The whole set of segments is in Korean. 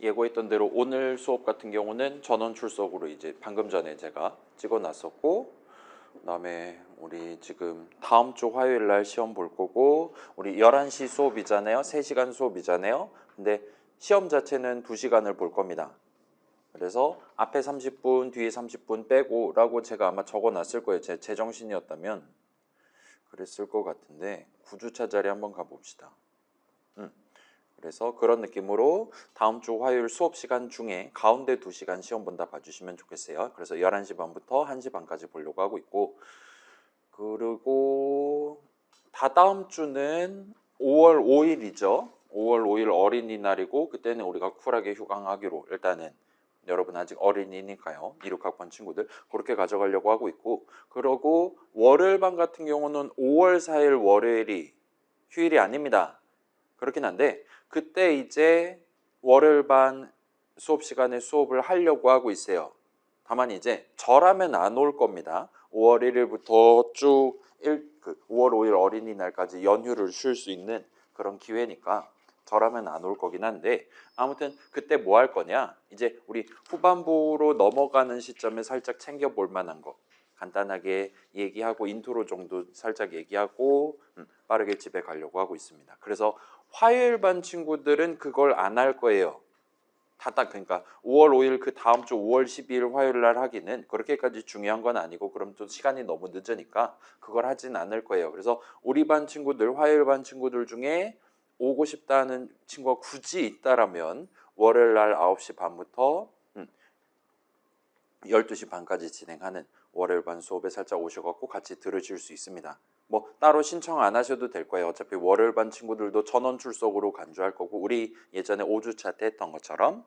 예고했던 대로 오늘 수업 같은 경우는 전원 출석으로 이제 방금 전에 제가 찍어놨었고, 그다음에 우리 지금 다음 주 화요일 날 시험 볼 거고, 우리 11시 수업이잖아요. 3시간 수업이잖아요. 근데 시험 자체는 2시간을 볼 겁니다. 그래서 앞에 30분, 뒤에 30분 빼고 라고 제가 아마 적어놨을 거예요. 제 제정신이었다면 그랬을 것 같은데 9주차 자리 한번 가봅시다. 그래서 그런 느낌으로 다음 주 화요일 수업 시간 중에 가운데 2시간 시험 본다 봐주시면 좋겠어요. 그래서 11시 반부터 1시 반까지 보려고 하고 있고, 그리고 다다음 주는 5월 5일이죠. 5월 5일 어린이날이고 그때는 우리가 쿨하게 휴강하기로, 일단은 여러분 아직 어린이니까요. 26학번 친구들 그렇게 가져가려고 하고 있고, 그리고 월요일반 같은 경우는 5월 4일 월요일이 휴일이 아닙니다. 그렇긴 한데 그때 이제 월요일반 수업 시간에 수업을 하려고 하고 있어요. 다만 이제 저라면 안 올 겁니다. 5월 1일부터 쭉 5월 5일 어린이날까지 연휴를 쉴 수 있는 그런 기회니까 저라면 안 올 거긴 한데, 아무튼 그때 뭐 할 거냐, 이제 우리 후반부로 넘어가는 시점에 살짝 챙겨볼 만한 거 간단하게 얘기하고 인트로 정도 살짝 얘기하고 빠르게 집에 가려고 하고 있습니다. 그래서 화요일 반 친구들은 그걸 안 할 거예요. 그러니까 5월 5일 그 다음 주 5월 12일 화요일 날 하기는 그렇게까지 중요한 건 아니고, 그럼 또 시간이 너무 늦으니까 그걸 하진 않을 거예요. 그래서 우리 반 친구들, 화요일 반 친구들 중에 오고 싶다는 친구가 굳이 있다라면 월요일 날 9시 반부터 12시 반까지 진행하는 월요일 반 수업에 살짝 오셔갖고 같이 들으실 수 있습니다. 뭐 따로 신청 안 하셔도 될 거예요. 어차피 월요일 반 친구들도 전원 출석으로 간주할 거고, 우리 예전에 5주차 때 했던 것처럼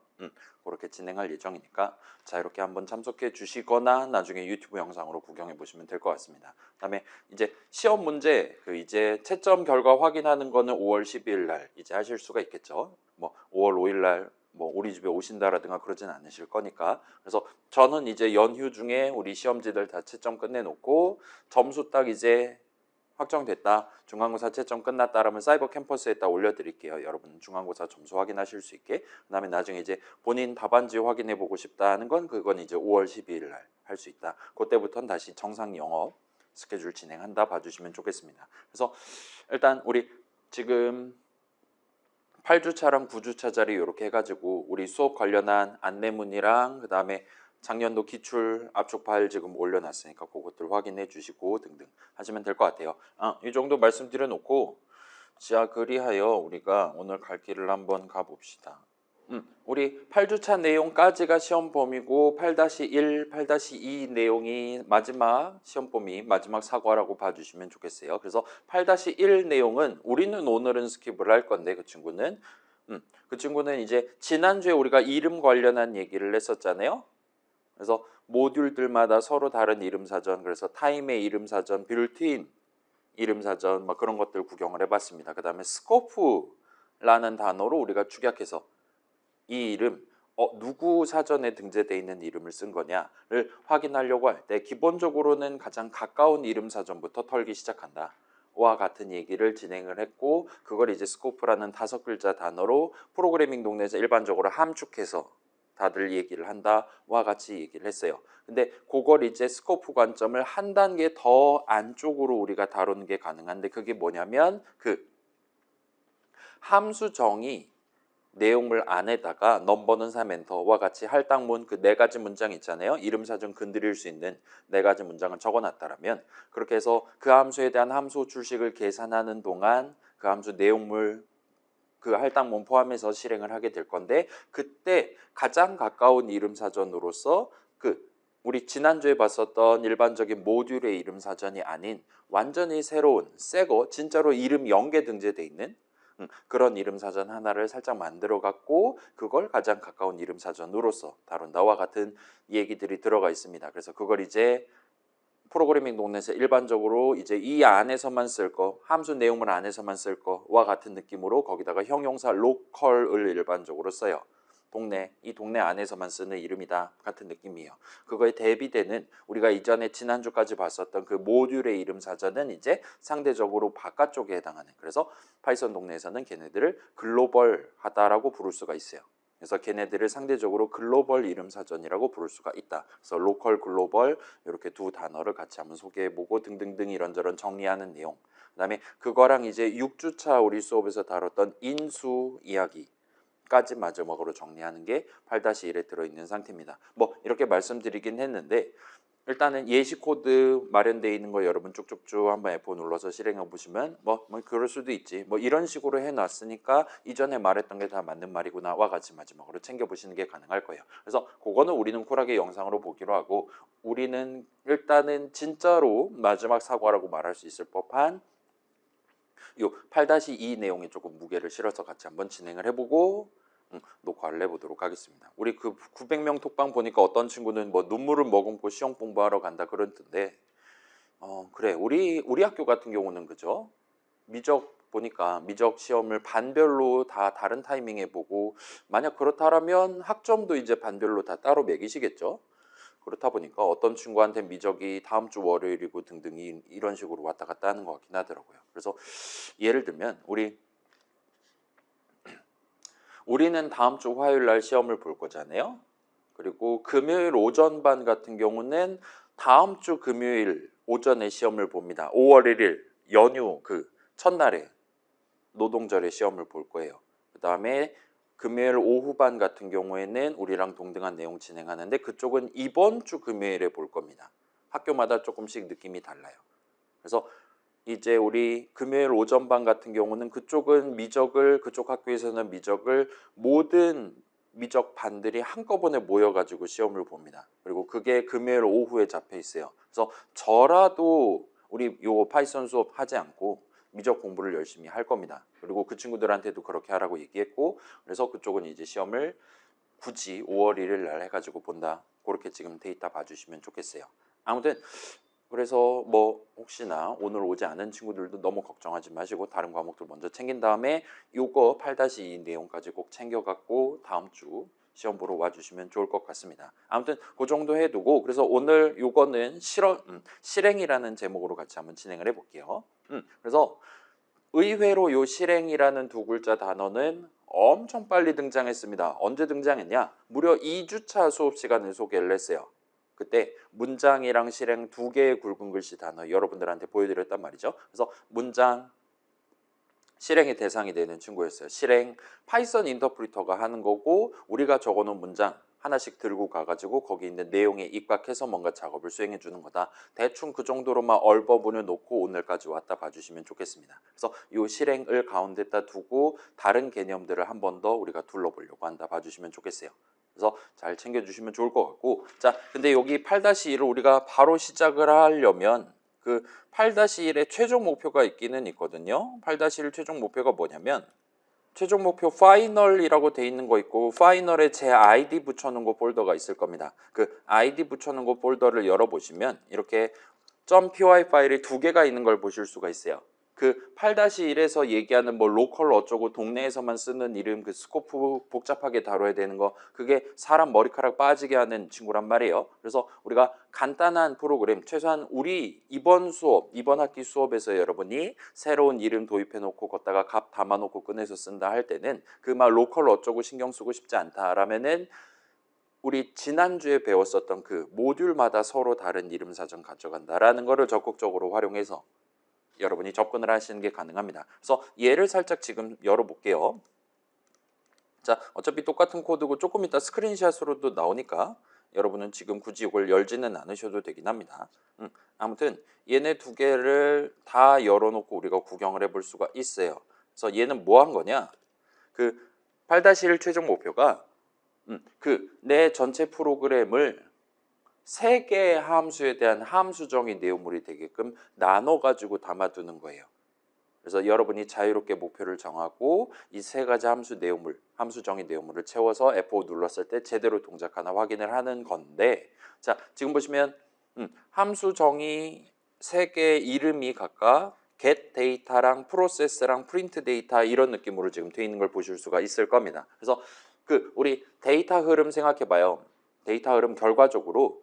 그렇게 진행할 예정이니까 자, 이렇게 한번 참석해 주시거나 나중에 유튜브 영상으로 구경해 보시면 될 것 같습니다. 그다음에 이제 시험 문제 이제 채점 결과 확인하는 거는 5월 12일 날 이제 하실 수가 있겠죠. 뭐 5월 5일 날 뭐 우리 집에 오신다라든가 그러진 않으실 거니까. 그래서 저는 이제 연휴 중에 우리 시험지들 다 채점 끝내놓고 점수 딱 이제 확정됐다, 중간고사 채점 끝났다라면 사이버 캠퍼스에다 올려드릴게요. 여러분 중간고사 점수 확인하실 수 있게. 그다음에 나중에 이제 본인 답안지 확인해 보고 싶다는 건 그건 이제 5월 12일 날 할 수 있다. 그때부터는 다시 정상 영업 스케줄 진행한다 봐주시면 좋겠습니다. 그래서 일단 우리 지금 8주차랑 9주차 자리 이렇게 해가지고 우리 수업 관련한 안내문이랑 그다음에 작년도 기출 압축 파일 지금 올려놨으니까 그것들 확인해 주시고 등등 하시면 될 것 같아요. 이 정도 말씀드려 놓고, 자, 그리하여 우리가 오늘 갈 길을 한번 가봅시다. 우리 8주차 내용까지가 시험 범위고 8-1, 8-2 내용이 마지막 시험 범위, 마지막 사과라고 봐주시면 좋겠어요. 그래서 8-1 내용은 우리는 오늘은 스킵을 할 건데, 그 친구는 이제 지난주에 우리가 이름 관련한 얘기를 했었잖아요. 그래서 모듈들마다 서로 다른 이름 사전, 그래서 타임의 이름 사전, 빌트인 이름 사전 막 그런 것들 구경을 해봤습니다. 그 다음에 스코프라는 단어로 우리가 축약해서 이 이름 누구 사전에 등재되어 있는 이름을 쓴 거냐를 확인하려고 할 때 기본적으로는 가장 가까운 이름 사전부터 털기 시작한다 와 같은 얘기를 진행을 했고, 그걸 이제 스코프라는 5글자 단어로 프로그래밍 동네에서 일반적으로 함축해서 다들 얘기를 한다와 같이 얘기를 했어요. 근데 그걸 이제 스코프 관점을 한 단계 더 안쪽으로 우리가 다루는 게 가능한데, 그게 뭐냐면 그 함수 정의 내용물 안에다가 넘버는 3엔터와 같이 할당문 그 4가지 문장 있잖아요. 이름 사전 건드릴 수 있는 4가지 문장을 적어놨다라면, 그렇게 해서 그 함수에 대한 함수 출식을 계산하는 동안 그 함수 내용물 그 할당문 포함해서 실행을 하게 될 건데, 그때 가장 가까운 이름 사전으로서 우리 지난주에 봤었던 일반적인 모듈의 이름 사전이 아닌 완전히 새로운 새거 진짜로 이름 0개 등재돼 있는 그런 이름 사전 하나를 살짝 만들어 갖고 그걸 가장 가까운 이름 사전으로서 다룬다와 같은 얘기들이 들어가 있습니다. 그래서 그걸 이제 프로그래밍 동네에서 일반적으로 이제 이 안에서만 쓸 거, 함수 내용물 안에서만 쓸 거와 같은 느낌으로 거기다가 형용사 로컬을 일반적으로 써요. 이 동네 안에서만 쓰는 이름이다 같은 느낌이에요. 그거에 대비되는 우리가 이전에 지난주까지 봤었던 그 모듈의 이름 사전은 이제 상대적으로 바깥쪽에 해당하는, 그래서 파이썬 동네에서는 걔네들을 글로벌하다라고 부를 수가 있어요. 그래서 걔네들을 상대적으로 글로벌 이름 사전이라고 부를 수가 있다. 그래서 로컬, 글로벌 이렇게 두 단어를 같이 한번 소개해보고 등등등 이런저런 정리하는 내용. 그다음에 그거랑 이제 6주차 우리 수업에서 다뤘던 인수 이야기까지 마지막으로 정리하는 게 8-1에 들어있는 상태입니다. 뭐 이렇게 말씀드리긴 했는데 일단은 예시 코드 마련되어 있는 거 여러분 쭉쭉쭉 한번 F5 눌러서 실행해 보시면 뭐 그럴 수도 있지. 뭐 이런 식으로 해놨으니까 이전에 말했던 게 다 맞는 말이구나와 같이 마지막으로 챙겨보시는 게 가능할 거예요. 그래서 그거는 우리는 쿨하게 영상으로 보기로 하고 우리는 일단은 진짜로 마지막 사과라고 말할 수 있을 법한 요 8-2 내용에 조금 무게를 실어서 같이 한번 진행을 해보고 녹화를 해보도록 하겠습니다. 우리 그 900명 톡방 보니까 어떤 친구는 뭐 눈물을 머금고 시험 공부하러 간다 그러던데 그래 우리 학교 같은 경우는 그죠? 미적 보니까 미적 시험을 반별로 다 다른 타이밍에 보고 만약 그렇다면 학점도 이제 반별로 다 따로 매기시겠죠? 그렇다 보니까 어떤 친구한테 미적이 다음 주 월요일이고 등등이 이런 식으로 왔다 갔다 하는 것 같긴 하더라고요. 그래서 예를 들면 우리는 다음 주 화요일 날 시험을 볼 거잖아요. 그리고 금요일 오전 반 같은 경우는 다음 주 금요일 오전에 시험을 봅니다. 5월 1일 연휴 그 첫날에 노동절에 시험을 볼 거예요. 그 다음에 금요일 오후 반 같은 경우에는 우리랑 동등한 내용 진행하는데 그쪽은 이번 주 금요일에 볼 겁니다. 학교마다 조금씩 느낌이 달라요. 그래서 이제 우리 금요일 오전 반 같은 경우는 그쪽은 그쪽 학교에서는 미적을 모든 미적 반들이 한꺼번에 모여가지고 시험을 봅니다. 그리고 그게 금요일 오후에 잡혀 있어요. 그래서 저라도 우리 요 파이썬 수업 하지 않고 미적 공부를 열심히 할 겁니다. 그리고 그 친구들한테도 그렇게 하라고 얘기했고 그래서 그쪽은 이제 시험을 굳이 5월 1일 날 해가지고 본다. 그렇게 지금 데이터 봐주시면 좋겠어요. 아무튼 그래서 뭐 혹시나 오늘 오지 않은 친구들도 너무 걱정하지 마시고 다른 과목들 먼저 챙긴 다음에 요거 8-2 내용까지 꼭 챙겨갖고 다음 주 시험 보러 와주시면 좋을 것 같습니다. 아무튼 그 정도 해두고 그래서 오늘 요거는 실행이라는 제목으로 같이 한번 진행을 해볼게요. 그래서 의외로 요 실행이라는 두 글자 단어는 엄청 빨리 등장했습니다. 언제 등장했냐? 무려 2주차 수업 시간에 소개를 했어요. 그때 문장이랑 실행 두 개의 굵은 글씨 단어 여러분들한테 보여드렸단 말이죠. 그래서 문장, 실행의 대상이 되는 친구였어요. 실행, 파이썬 인터프리터가 하는 거고 우리가 적어놓은 문장 하나씩 들고 가가지고 거기 있는 내용에 입각해서 뭔가 작업을 수행해 주는 거다. 대충 그 정도로만 얼버무려 놓고 오늘까지 왔다 봐주시면 좋겠습니다. 그래서 이 실행을 가운데다 두고 다른 개념들을 한 번 더 우리가 둘러보려고 한다 봐주시면 좋겠어요. 그래서 잘 챙겨주시면 좋을 것 같고 자 근데 여기 8-1을 우리가 바로 시작을 하려면 그 8-1의 최종 목표가 있기는 있거든요. 8-1 최종 목표가 뭐냐면 최종 목표 파이널이라고 돼 있는 거 있고 파이널에 제 아이디 붙여놓은 거 폴더가 있을 겁니다. 그 아이디 붙여놓은 거 폴더를 열어보시면 이렇게 .py 파일이 두 개가 있는 걸 보실 수가 있어요. 그 8-1에서 얘기하는 뭐 로컬 어쩌고 동네에서만 쓰는 이름 그 스코프 복잡하게 다뤄야 되는 거 그게 사람 머리카락 빠지게 하는 친구란 말이에요. 그래서 우리가 간단한 프로그램 최소한 우리 이번 학기 수업에서 여러분이 새로운 이름 도입해 놓고 걷다가 값 담아 놓고 꺼내서 쓴다 할 때는 그 막 로컬 어쩌고 신경 쓰고 싶지 않다라면은 우리 지난주에 배웠었던 그 모듈마다 서로 다른 이름 사전 가져간다라는 거를 적극적으로 활용해서 여러분이 접근을 하시는 게 가능합니다. 그래서 얘를 살짝 지금 열어볼게요. 자, 어차피 똑같은 코드고 조금 이따 스크린샷으로도 나오니까 여러분은 지금 굳이 이걸 열지는 않으셔도 되긴 합니다. 아무튼 얘네 두 개를 다 열어놓고 우리가 구경을 해볼 수가 있어요. 그래서 얘는 뭐 한 거냐? 그 8-1 최종 목표가 내 전체 프로그램을 3개의 함수에 대한 함수정의 내용물이 되게끔 나눠가지고 담아두는 거예요. 그래서 여러분이 자유롭게 목표를 정하고 이 3가지 함수정의 내용물을 채워서 F5 눌렀을 때 제대로 동작하나 확인을 하는 건데 자 지금 보시면 함수정의 3개의 이름이 각각 get 데이터랑 process랑 print 데이터 이런 느낌으로 지금 되어 있는 걸 보실 수가 있을 겁니다. 그래서 우리 데이터 흐름 생각해 봐요. 데이터 흐름 결과적으로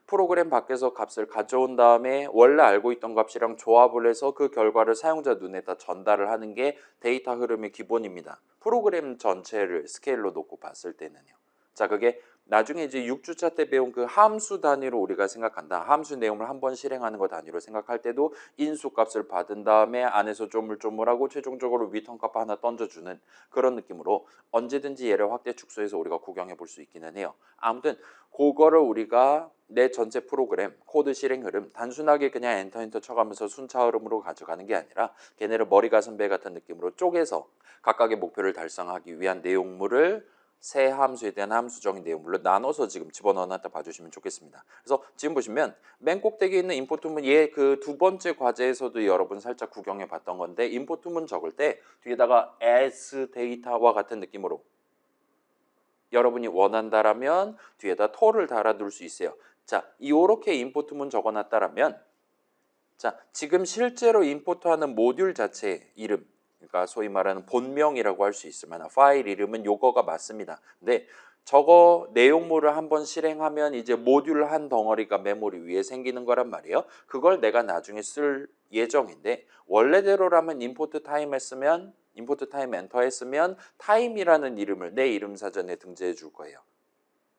프로그램 밖에서 값을 가져온 다음에 원래 알고 있던 값이랑 조합을 해서 그 결과를 사용자 눈에다 전달을 하는 게 데이터 흐름의 기본입니다. 프로그램 전체를 스케일로 놓고 봤을 때는요. 자, 그게 나중에 이제 6주차 때 배운 그 함수 단위로 우리가 생각한다. 함수 내용을 한번 실행하는 거 단위로 생각할 때도 인수값을 받은 다음에 안에서 조물조물하고 최종적으로 리턴값 하나 던져주는 그런 느낌으로 언제든지 얘를 확대 축소해서 우리가 구경해 볼 수 있기는 해요. 아무튼 그거를 우리가 내 전체 프로그램 코드 실행 흐름 단순하게 그냥 엔터 쳐가면서 순차 흐름으로 가져가는 게 아니라 걔네를 머리 가슴 배 같은 느낌으로 쪼개서 각각의 목표를 달성하기 위한 내용물을 새 함수에 대한 함수적인 내용물로 나눠서 지금 집어넣어놨다 봐주시면 좋겠습니다. 그래서 지금 보시면 맨 꼭대기에 있는 인포트문 얘 그 두 번째 과제에서도 여러분 살짝 구경해 봤던 건데 인포트문 적을 때 뒤에다가 as 데이터와 같은 느낌으로 여러분이 원한다라면 뒤에다 to를 달아둘 수 있어요. 자, 이렇게 인포트문 적어놨다라면 자, 지금 실제로 인포트하는 모듈 자체 이름 그러니까 소위 말하는 본명이라고 할 수 있을 만한 파일 이름은 요거가 맞습니다. 근데 저거 내용물을 한번 실행하면 이제 모듈 한 덩어리가 메모리 위에 생기는 거란 말이에요. 그걸 내가 나중에 쓸 예정인데 원래대로라면 임포트 타임 했으면 임포트 타임 엔터 했으면 타임이라는 이름을 내 이름 사전에 등재해 줄 거예요.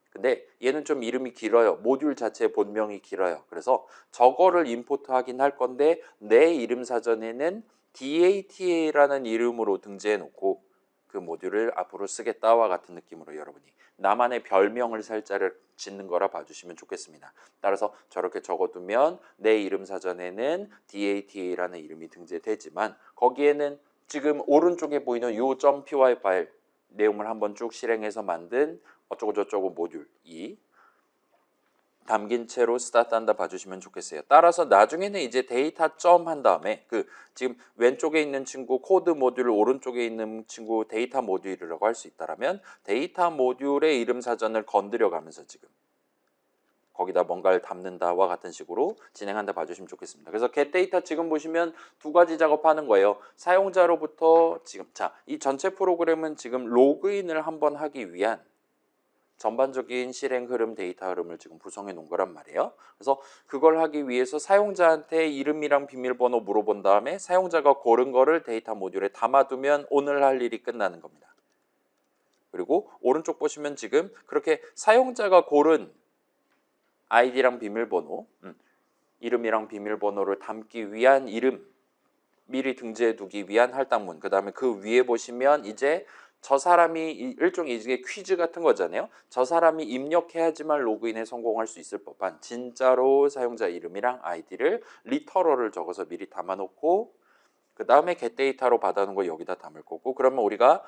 근데 얘는 좀 이름이 길어요. 모듈 자체의 본명이 길어요. 그래서 저거를 임포트 하긴 할 건데 내 이름 사전에는 DATA라는 이름으로 등재해 놓고 그 모듈을 앞으로 쓰겠다와 같은 느낌으로 여러분이 나만의 별명을 살짝 짓는 거라 봐주시면 좋겠습니다. 따라서 저렇게 적어두면 내 이름 사전에는 DATA라는 이름이 등재되지만 거기에는 지금 오른쪽에 보이는 요 .py 파일 내용을 한번 쭉 실행해서 만든 어쩌고저쩌고 모듈이 담긴 채로 스타트한다 봐주시면 좋겠어요. 따라서 나중에는 이제 데이터 점 한 다음에 그 지금 왼쪽에 있는 친구 코드 모듈 오른쪽에 있는 친구 데이터 모듈이라고 할 수 있다라면 데이터 모듈의 이름 사전을 건드려 가면서 지금 거기다 뭔가를 담는다와 같은 식으로 진행한다 봐주시면 좋겠습니다. 그래서 getData 지금 보시면 두 가지 작업하는 거예요. 사용자로부터 지금 자, 이 전체 프로그램은 지금 로그인을 한번 하기 위한 전반적인 실행 흐름, 데이터 흐름을 지금 구성해 놓은 거란 말이에요. 그래서 그걸 하기 위해서 사용자한테 이름이랑 비밀번호 물어본 다음에 사용자가 고른 거를 데이터 모듈에 담아두면 오늘 할 일이 끝나는 겁니다. 그리고 오른쪽 보시면 지금 그렇게 사용자가 고른 아이디랑 비밀번호, 이름이랑 비밀번호를 담기 위한 이름 미리 등재해 두기 위한 할당문 그 다음에 그 위에 보시면 이제 저 사람이 일종의 이게 퀴즈 같은 거잖아요. 저 사람이 입력해야지만 로그인에 성공할 수 있을 법한 진짜로 사용자 이름이랑 아이디를 리터럴을 적어서 미리 담아놓고 그 다음에 getData로 받아놓은 거 여기다 담을 거고 그러면 우리가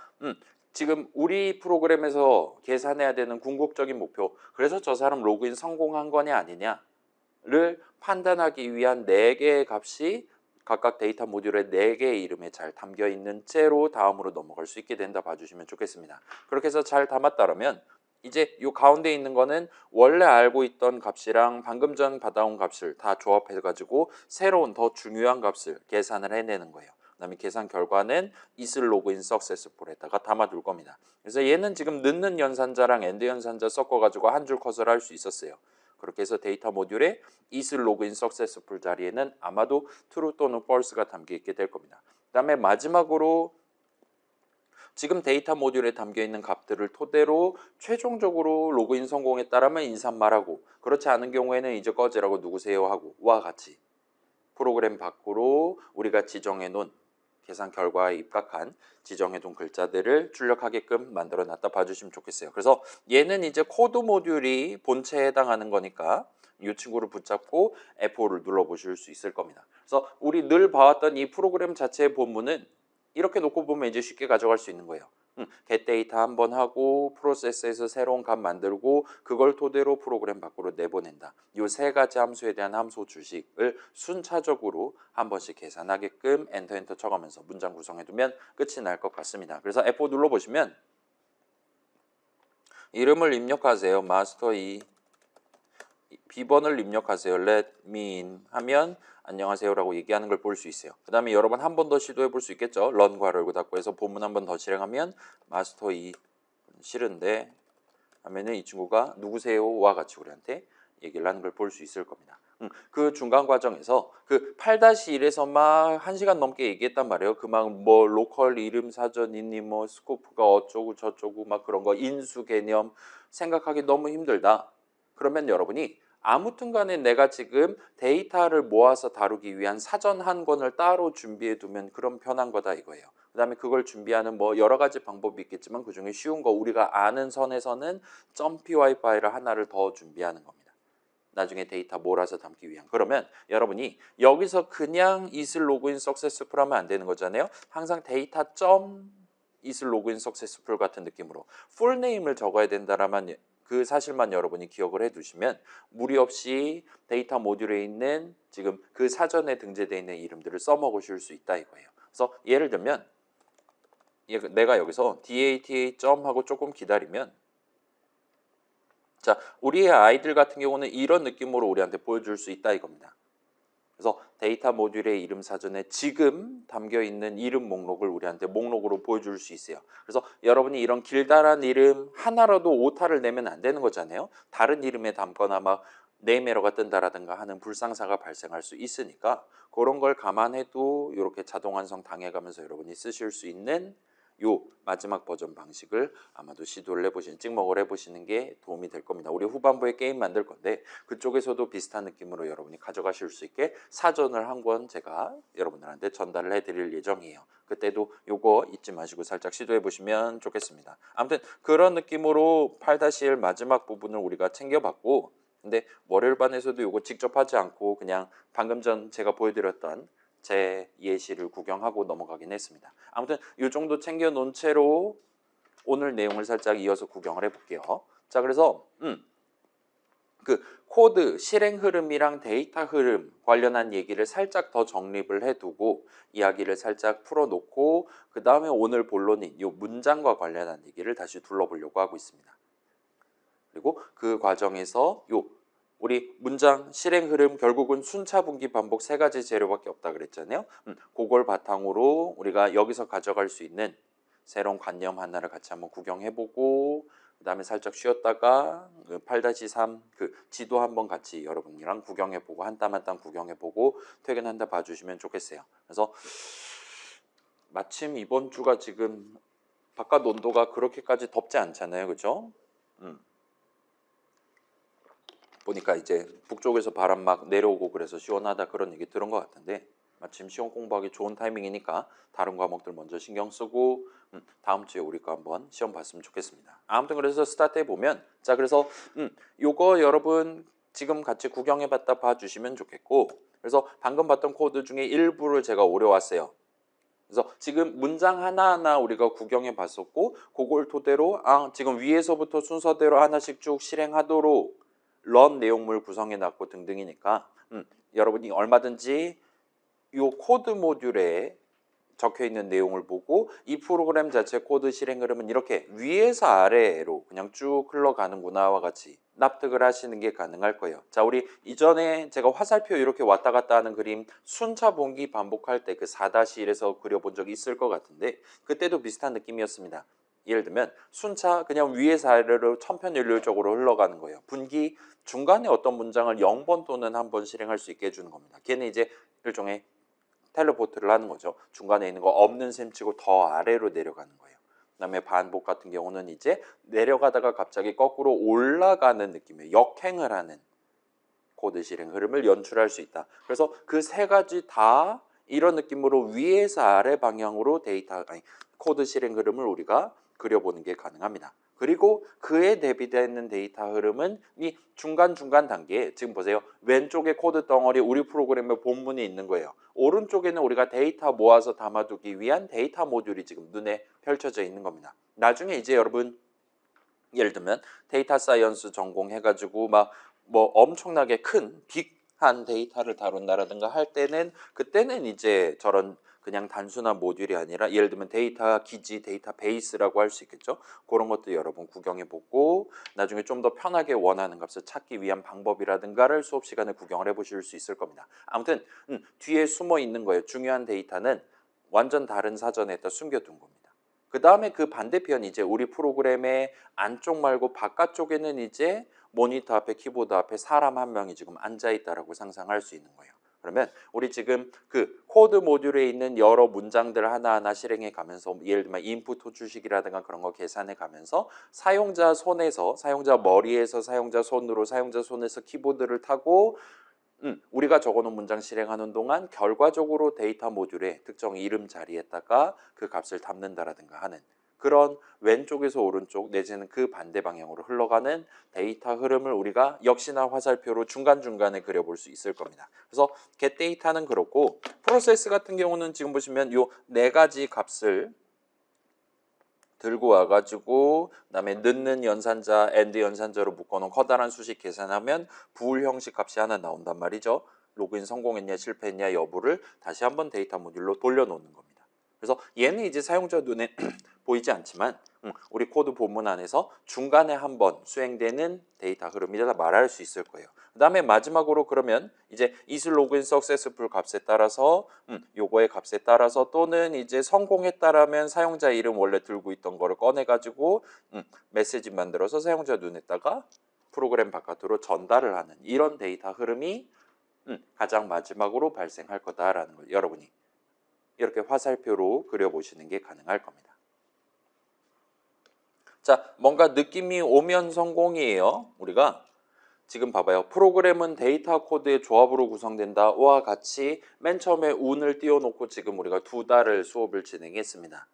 지금 우리 프로그램에서 계산해야 되는 궁극적인 목표 그래서 저 사람 로그인 성공한 거냐 아니냐를 판단하기 위한 4개의 값이 각각 데이터 모듈의 4개의 이름에 잘 담겨 있는 채로 다음으로 넘어갈 수 있게 된다 봐주시면 좋겠습니다. 그렇게 해서 잘 담았다면 이제 이 가운데 있는 거는 원래 알고 있던 값이랑 방금 전 받아온 값을 다 조합해 가지고 새로운 더 중요한 값을 계산을 해내는 거예요. 그 다음에 계산 결과는 is login successful에다가 담아둘 겁니다. 그래서 얘는 지금 넣는 연산자랑 엔드 연산자 섞어가지고 한 줄 컷을 할 수 있었어요. 그렇게 해서 데이터 모듈에 is login successful 자리에는 아마도 true 또는 false가 담겨 있게 될 겁니다. 그 다음에 마지막으로 지금 데이터 모듈에 담겨 있는 값들을 토대로 최종적으로 로그인 성공했다라면 인사말하고 그렇지 않은 경우에는 이제 꺼지라고 누구세요 하고 와 같이 프로그램 밖으로 우리가 지정해 놓은 계산 결과에 입각한 지정해둔 글자들을 출력하게끔 만들어 놨다 봐주시면 좋겠어요. 그래서 얘는 이제 코드 모듈이 본체에 해당하는 거니까 이 친구를 붙잡고 F5를 눌러보실 수 있을 겁니다. 그래서 우리 늘 봐왔던 이 프로그램 자체의 본문은 이렇게 놓고 보면 이제 쉽게 가져갈 수 있는 거예요. getData 한번 하고 프로세스에서 새로운 값 만들고 그걸 토대로 프로그램 밖으로 내보낸다. 이 3가지 함수에 대한 함수 주식을 순차적으로 한 번씩 계산하게끔 엔터 쳐가면서 문장 구성해두면 끝이 날 것 같습니다. 그래서 F5 눌러보시면 이름을 입력하세요. 마스터 2 비번을 입력하세요. let me in 하면 안녕하세요라고 얘기하는 걸 볼 수 있어요. 그 다음에 여러 번 한 번 더 시도해 볼 수 있겠죠. run 괄호 열고 닫고 해서 본문 한 번 더 실행하면 마스터 2 싫은데 하면은 이 친구가 누구세요와 같이 우리한테 얘기를 하는 걸 볼 수 있을 겁니다. 그 중간 과정에서 그 8-1에서 막 1시간 넘게 얘기했단 말이에요. 그 막 뭐 로컬 이름 사전이니 뭐 스코프가 어쩌고 저쩌고 막 그런 거 인수 개념 생각하기 너무 힘들다. 그러면 여러분이 아무튼 간에 내가 지금 데이터를 모아서 다루기 위한 사전 한 권을 따로 준비해 두면 그럼 편한 거다 이거예요. 그다음에 그걸 준비하는 뭐 여러 가지 방법이 있겠지만 그중에 쉬운 거 우리가 아는 선에서는 .py 파일을 하나를 더 준비하는 겁니다. 나중에 데이터 몰아서 담기 위한. 그러면 여러분이 여기서 그냥 is login successful 하면 안 되는 거잖아요. 항상 데이터 is login successful 같은 느낌으로 풀 네임을 적어야 된다라면 그 사실만 여러분이 기억을 해두시면 무리 없이 데이터 모듈에 있는 지금 그 사전에 등재되어 있는 이름들을 써먹으실 수 있다 이거예요. 그래서 예를 들면 내가 여기서 data 하고 조금 기다리면 자, 우리의 아이들 같은 경우는 이런 느낌으로 우리한테 보여줄 수 있다 이겁니다. 그래서 데이터 모듈의 이름 사전에 지금 담겨 있는 이름 목록을 우리한테 목록으로 보여줄 수 있어요. 그래서 여러분이 이런 길다란 이름 하나라도 오타를 내면 안 되는 거잖아요. 다른 이름에 담거나 막 네임 에러가 뜬다라든가 하는 불상사가 발생할 수 있으니까 그런 걸 감안해도 이렇게 자동 완성 당해가면서 여러분이 쓰실 수 있는 요 마지막 버전 방식을 아마도 시도를 해보시는 찍먹을 해보시는 게 도움이 될 겁니다. 우리 후반부에 게임 만들 건데 그쪽에서도 비슷한 느낌으로 여러분이 가져가실 수 있게 사전을 한 권 제가 여러분들한테 전달을 해드릴 예정이에요. 그때도 요거 잊지 마시고 살짝 시도해 보시면 좋겠습니다. 아무튼 그런 느낌으로 8-1 마지막 부분을 우리가 챙겨봤고 근데 월요일반에서도 요거 직접 하지 않고 그냥 방금 전 제가 보여드렸던 제 예시를 구경하고 넘어가긴 했습니다. 아무튼 이 정도 챙겨 놓은 채로 오늘 내용을 살짝 이어서 구경을 해볼게요. 자, 그래서 그 코드 실행 흐름이랑 데이터 흐름 관련한 얘기를 살짝 더 정립을 해두고 이야기를 살짝 풀어놓고 그 다음에 오늘 본론인 이 문장과 관련한 얘기를 다시 둘러보려고 하고 있습니다. 그리고 그 과정에서 우리 문장 실행 흐름 결국은 순차 분기 반복 세 가지 재료밖에 없다 그랬잖아요. 그걸 바탕으로 우리가 여기서 가져갈 수 있는 새로운 관념 하나를 같이 한번 구경해보고 그다음에 살짝 쉬었다가 8-3 그 지도 한번 같이 여러분이랑 구경해보고 한 땀 한 땀 구경해보고 퇴근한다 봐주시면 좋겠어요. 그래서 마침 이번 주가 지금 바깥 온도가 그렇게까지 덥지 않잖아요, 그죠? 보니까 이제 북쪽에서 바람 막 내려오고 그래서 시원하다 그런 얘기 들은 것 같은데 마침 시험 공부하기 좋은 타이밍이니까 다른 과목들 먼저 신경 쓰고 다음 주에 우리 거 한번 시험 봤으면 좋겠습니다. 아무튼 그래서 스타트 해보면 자 그래서 요거 여러분 지금 같이 구경해봤다 봐주시면 좋겠고 그래서 방금 봤던 코드 중에 일부를 제가 오려왔어요. 그래서 지금 문장 하나하나 우리가 구경해 봤었고 그걸 토대로 지금 위에서부터 순서대로 하나씩 쭉 실행하도록 런 내용물 구성해 놨고 등등이니까 여러분이 얼마든지 이 코드 모듈에 적혀 있는 내용을 보고 이 프로그램 자체 코드 실행 흐름은 이렇게 위에서 아래로 그냥 쭉 흘러가는구나와 같이 납득을 하시는 게 가능할 거예요. 자, 우리 이전에 제가 화살표 이렇게 왔다 갔다 하는 그림 순차 분기 반복할 때 그 4-1에서 그려본 적이 있을 것 같은데 그때도 비슷한 느낌이었습니다. 예를 들면 순차 그냥 위에서 아래로 천편일률적으로 흘러가는 거예요. 분기 중간에 어떤 문장을 0번 또는 한 번 실행할 수 있게 해주는 겁니다. 걔는 이제 일종의 텔레포트를 하는 거죠. 중간에 있는 거 없는 셈 치고 더 아래로 내려가는 거예요. 그다음에 반복 같은 경우는 이제 내려가다가 갑자기 거꾸로 올라가는 느낌의 역행을 하는 코드 실행 흐름을 연출할 수 있다. 그래서 그 세 가지 다 이런 느낌으로 위에서 아래 방향으로 코드 실행 흐름을 우리가 그려보는 게 가능합니다. 그리고 그에 대비되는 데이터 흐름은 이 중간중간 단계에 지금 보세요. 왼쪽에 코드 덩어리 우리 프로그램의 본문이 있는 거예요. 오른쪽에는 우리가 데이터 모아서 담아두기 위한 데이터 모듈이 지금 눈에 펼쳐져 있는 겁니다. 나중에 이제 여러분 예를 들면 데이터 사이언스 전공해가지고 막 뭐 엄청나게 큰 빅한 데이터를 다룬다라든가 할 때는 그때는 이제 저런 그냥 단순한 모듈이 아니라 예를 들면 데이터 기지, 데이터 베이스라고 할 수 있겠죠. 그런 것도 여러분 구경해보고 나중에 좀 더 편하게 원하는 값을 찾기 위한 방법이라든가를 수업 시간에 구경을 해보실 수 있을 겁니다. 아무튼 뒤에 숨어 있는 거예요. 중요한 데이터는 완전 다른 사전에다 숨겨둔 겁니다. 그 다음에 그 반대편 이제 우리 프로그램의 안쪽 말고 바깥쪽에는 이제 모니터 앞에 키보드 앞에 사람 한 명이 지금 앉아 있다라고 상상할 수 있는 거예요. 그러면 우리 지금 그 코드 모듈에 있는 여러 문장들 하나하나 실행해 가면서 예를 들면 인풋 호출식이라든가 그런 거 계산해 가면서 사용자 손에서 사용자 머리에서 사용자 손으로 사용자 손에서 키보드를 타고 우리가 적어놓은 문장 실행하는 동안 결과적으로 데이터 모듈에 특정 이름 자리에다가 그 값을 담는다라든가 하는 그런 왼쪽에서 오른쪽 내지는 그 반대 방향으로 흘러가는 데이터 흐름을 우리가 역시나 화살표로 중간중간에 그려볼 수 있을 겁니다. 그래서 get 데이터는 그렇고 프로세스 같은 경우는 지금 보시면 요 네 가지 값을 들고 와가지고 그다음에 넣는 연산자, AND 연산자로 묶어놓은 커다란 수식 계산하면 부울 형식 값이 하나 나온단 말이죠. 로그인 성공했냐 실패했냐 여부를 다시 한번 데이터 모듈로 돌려놓는 겁니다. 그래서 얘는 이제 사용자 눈에 보이지 않지만 우리 코드 본문 안에서 중간에 한번 수행되는 데이터 흐름이라 말할 수 있을 거예요. 그 다음에 마지막으로 그러면 이제 is login successful 값에 따라서 요거의 값에 따라서 또는 이제 성공했다라면 사용자 이름 원래 들고 있던 거를 꺼내가지고 메시지 만들어서 사용자 눈에다가 프로그램 바깥으로 전달을 하는 이런 데이터 흐름이 가장 마지막으로 발생할 거다라는 걸 여러분이 이렇게 화살표로 그려보시는 게 가능할 겁니다. 자, 뭔가 느낌이 오면 성공이에요. 우리가 지금 봐봐요. 프로그램은 데이터 코드의 조합으로 구성된다와 같이 맨 처음에 운을 띄워놓고 지금 우리가 두 달을 수업을 진행했습니다.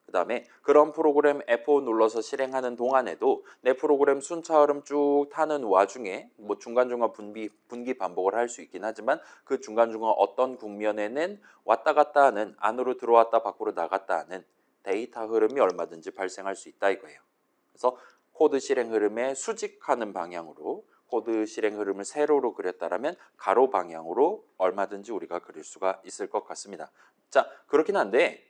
그 다음에 그런 프로그램 F5 눌러서 실행하는 동안에도 내 프로그램 순차 흐름 쭉 타는 와중에 뭐 중간중간 분기 반복을 할 수 있긴 하지만 그 중간중간 어떤 국면에는 왔다 갔다 하는 안으로 들어왔다 밖으로 나갔다 하는 데이터 흐름이 얼마든지 발생할 수 있다 이거예요. 그래서 코드 실행 흐름에 수직하는 방향으로 코드 실행 흐름을 세로로 그렸다라면 가로 방향으로 얼마든지 우리가 그릴 수가 있을 것 같습니다. 자, 그렇긴 한데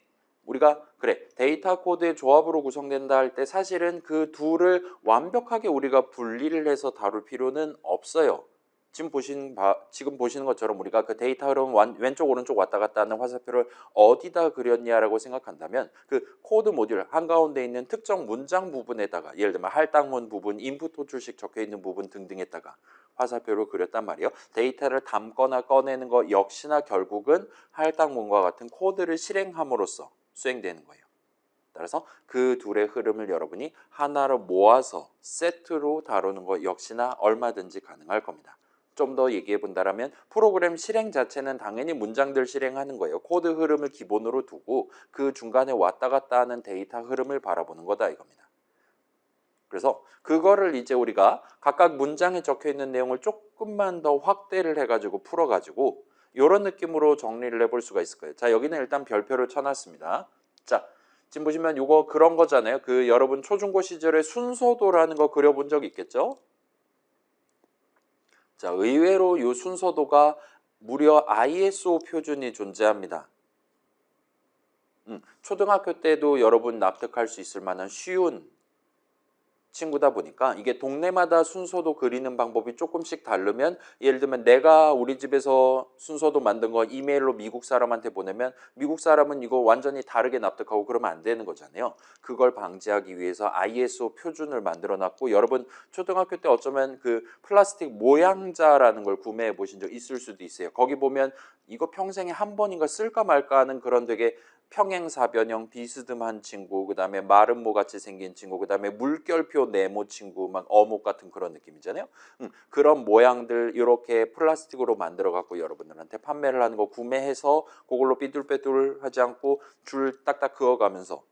우리가 그래 데이터 코드의 조합으로 구성된다 할 때 사실은 그 둘을 완벽하게 우리가 분리를 해서 다룰 필요는 없어요. 지금 보시는 것처럼 우리가 그 데이터 흐름 왼쪽 오른쪽 왔다 갔다 하는 화살표를 어디다 그렸냐라고 생각한다면 그 코드 모듈 한가운데 있는 특정 문장 부분에다가 예를 들면 할당문 부분, 인풋 호출식 적혀 있는 부분 등등에다가 화살표를 그렸단 말이에요. 데이터를 담거나 꺼내는 것 역시나 결국은 할당문과 같은 코드를 실행함으로써 수행되는 거예요. 따라서 그 둘의 흐름을 여러분이 하나로 모아서 세트로 다루는 것 역시나 얼마든지 가능할 겁니다. 좀 더 얘기해 본다면 프로그램 실행 자체는 당연히 문장들 실행하는 거예요. 코드 흐름을 기본으로 두고 그 중간에 왔다 갔다 하는 데이터 흐름을 바라보는 거다 이겁니다. 그래서 그거를 이제 우리가 각각 문장에 적혀 있는 내용을 조금만 더 확대를 해가지고 풀어가지고 이런 느낌으로 정리를 해볼 수가 있을 거예요. 자, 여기는 일단 별표를 쳐놨습니다. 자, 지금 보시면 이거 그런 거잖아요. 그 여러분 초중고 시절에 순서도라는 거 그려본 적 있겠죠? 자, 의외로 이 순서도가 무려 ISO 표준이 존재합니다. 초등학교 때도 여러분 납득할 수 있을 만한 쉬운 친구다 보니까 이게 동네마다 순서도 그리는 방법이 조금씩 다르면 예를 들면 내가 우리 집에서 순서도 만든 거 이메일로 미국 사람한테 보내면 미국 사람은 이거 완전히 다르게 납득하고 그러면 안 되는 거잖아요. 그걸 방지하기 위해서 ISO 표준을 만들어 놨고 여러분 초등학교 때 어쩌면 그 플라스틱 모양자라는 걸 구매해 보신 적 있을 수도 있어요. 거기 보면 이거 평생에 한 번인가 쓸까 말까 하는 그런 되게 평행사변형 비스듬한 친구, 그 다음에 마른 모같이 생긴 친구, 그 다음에 물결표 네모 친구, 막 어묵 같은 그런 느낌이잖아요. 그런 모양들 이렇게 플라스틱으로 만들어 갖고 여러분들한테 판매를 하는 거 구매해서 그걸로 삐뚤빼뚤하지 않고 줄 딱딱 그어가면서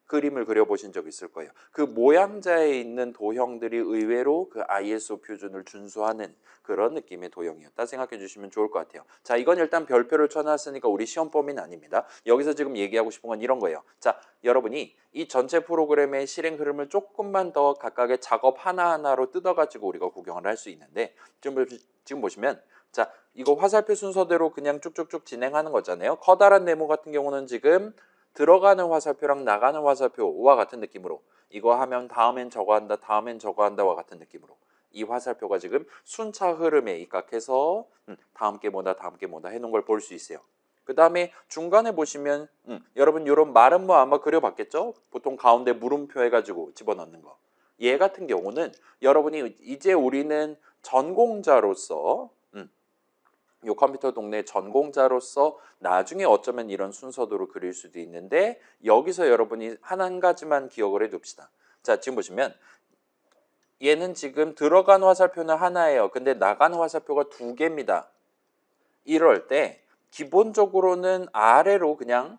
그림을 그려보신 적 있을 거예요. 그 모양자에 있는 도형들이 의외로 그 ISO 표준을 준수하는 그런 느낌의 도형이었다 생각해 주시면 좋을 것 같아요. 자, 이건 일단 별표를 쳐놨으니까 우리 시험 범위는 아닙니다. 여기서 지금 얘기하고 싶은 건 이런 거예요. 자, 여러분이 이 전체 프로그램의 실행 흐름을 조금만 더 각각의 작업 하나하나로 뜯어가지고 우리가 구경을 할 수 있는데 지금 보시면 자, 이거 화살표 순서대로 그냥 쭉쭉쭉 진행하는 거잖아요. 커다란 네모 같은 경우는 지금 들어가는 화살표랑 나가는 화살표와 같은 느낌으로 이거 하면 다음엔 저거 한다, 다음엔 저거 한다와 같은 느낌으로 이 화살표가 지금 순차 흐름에 입각해서 다음 게 뭐다, 다음 게 뭐다 해놓은 걸 볼 수 있어요. 그 다음에 중간에 보시면 여러분 이런 말은 뭐 아마 그려봤겠죠? 보통 가운데 물음표 해가지고 집어넣는 거. 얘 같은 경우는 여러분이 이제 우리는 전공자로서 요 컴퓨터 동네 전공자로서 나중에 어쩌면 이런 순서대로 그릴 수도 있는데 여기서 여러분이 한 가지만 기억을 해둡시다. 자, 지금 보시면 얘는 지금 들어간 화살표는 하나예요. 근데 나간 화살표가 두 개입니다. 이럴 때 기본적으로는 아래로 그냥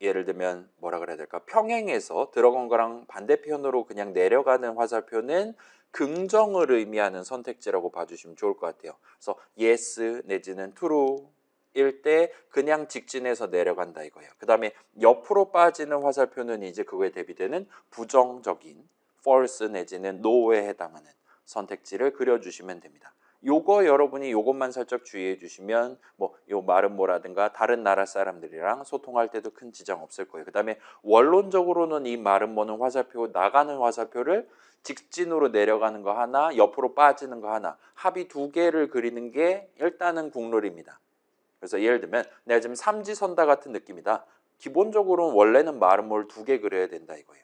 예를 들면 뭐라 그래야 될까? 평행해서 들어간 거랑 반대편으로 그냥 내려가는 화살표는 긍정을 의미하는 선택지라고 봐주시면 좋을 것 같아요. 그래서 yes 내지는 true일 때 그냥 직진해서 내려간다 이거예요. 그 다음에 옆으로 빠지는 화살표는 이제 그거에 대비되는 부정적인 false 내지는 no에 해당하는 선택지를 그려주시면 됩니다. 요거 여러분이 요것만 살짝 주의해 주시면 뭐 요 말은 뭐라든가 다른 나라 사람들이랑 소통할 때도 큰 지장 없을 거예요. 그 다음에 원론적으로는 이 말은 뭐는 화살표 나가는 화살표를 직진으로 내려가는 거 하나 옆으로 빠지는 거 하나 합이 두 개를 그리는 게 일단은 국룰입니다. 그래서 예를 들면 내가 지금 삼지선다 같은 느낌이다. 기본적으로는 원래는 말은 뭘 두 개 그려야 된다 이거예요.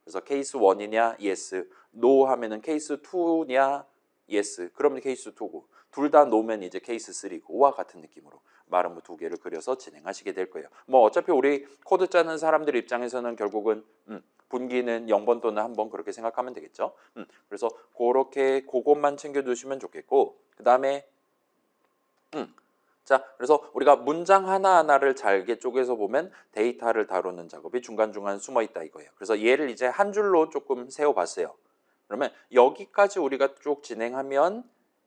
그래서 케이스 1이냐 yes, no 하면은 케이스 2냐 yes, 그러면 케이스 2고 둘 다 노면 이제 케이스 3고 와 같은 느낌으로 말은 뭐 두 개를 그려서 진행하시게 될 거예요. 뭐 어차피 우리 코드 짜는 사람들 입장에서는 결국은 분기는 0번 또는 1번 그렇게 생각하면 되겠죠. 그래서 그렇게 그것만 챙겨두시면 좋겠고 그 다음에 자, 그래서 우리가 문장 하나하나를 잘게 쪼개서 보면 데이터를 다루는 작업이 중간중간 숨어 있다 이거예요. 그래서 얘를 이제 한 줄로 조금 세워봤어요. 그러면 여기까지 우리가 쭉 진행하면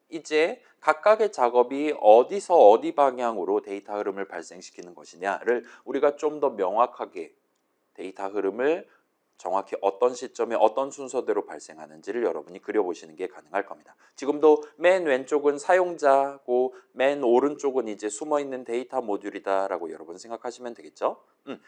이제 각각의 작업이 어디서 어디 방향으로 데이터 흐름을 발생시키는 것이냐를 우리가 좀 더 명확하게 데이터 흐름을 정확히 어떤 시점에 어떤 순서대로 발생하는지를 여러분이 그려보시는 게 가능할 겁니다. 지금도 맨 왼쪽은 사용자고 맨 오른쪽은 이제 숨어있는 데이터 모듈이다라고 여러분 생각하시면 되겠죠.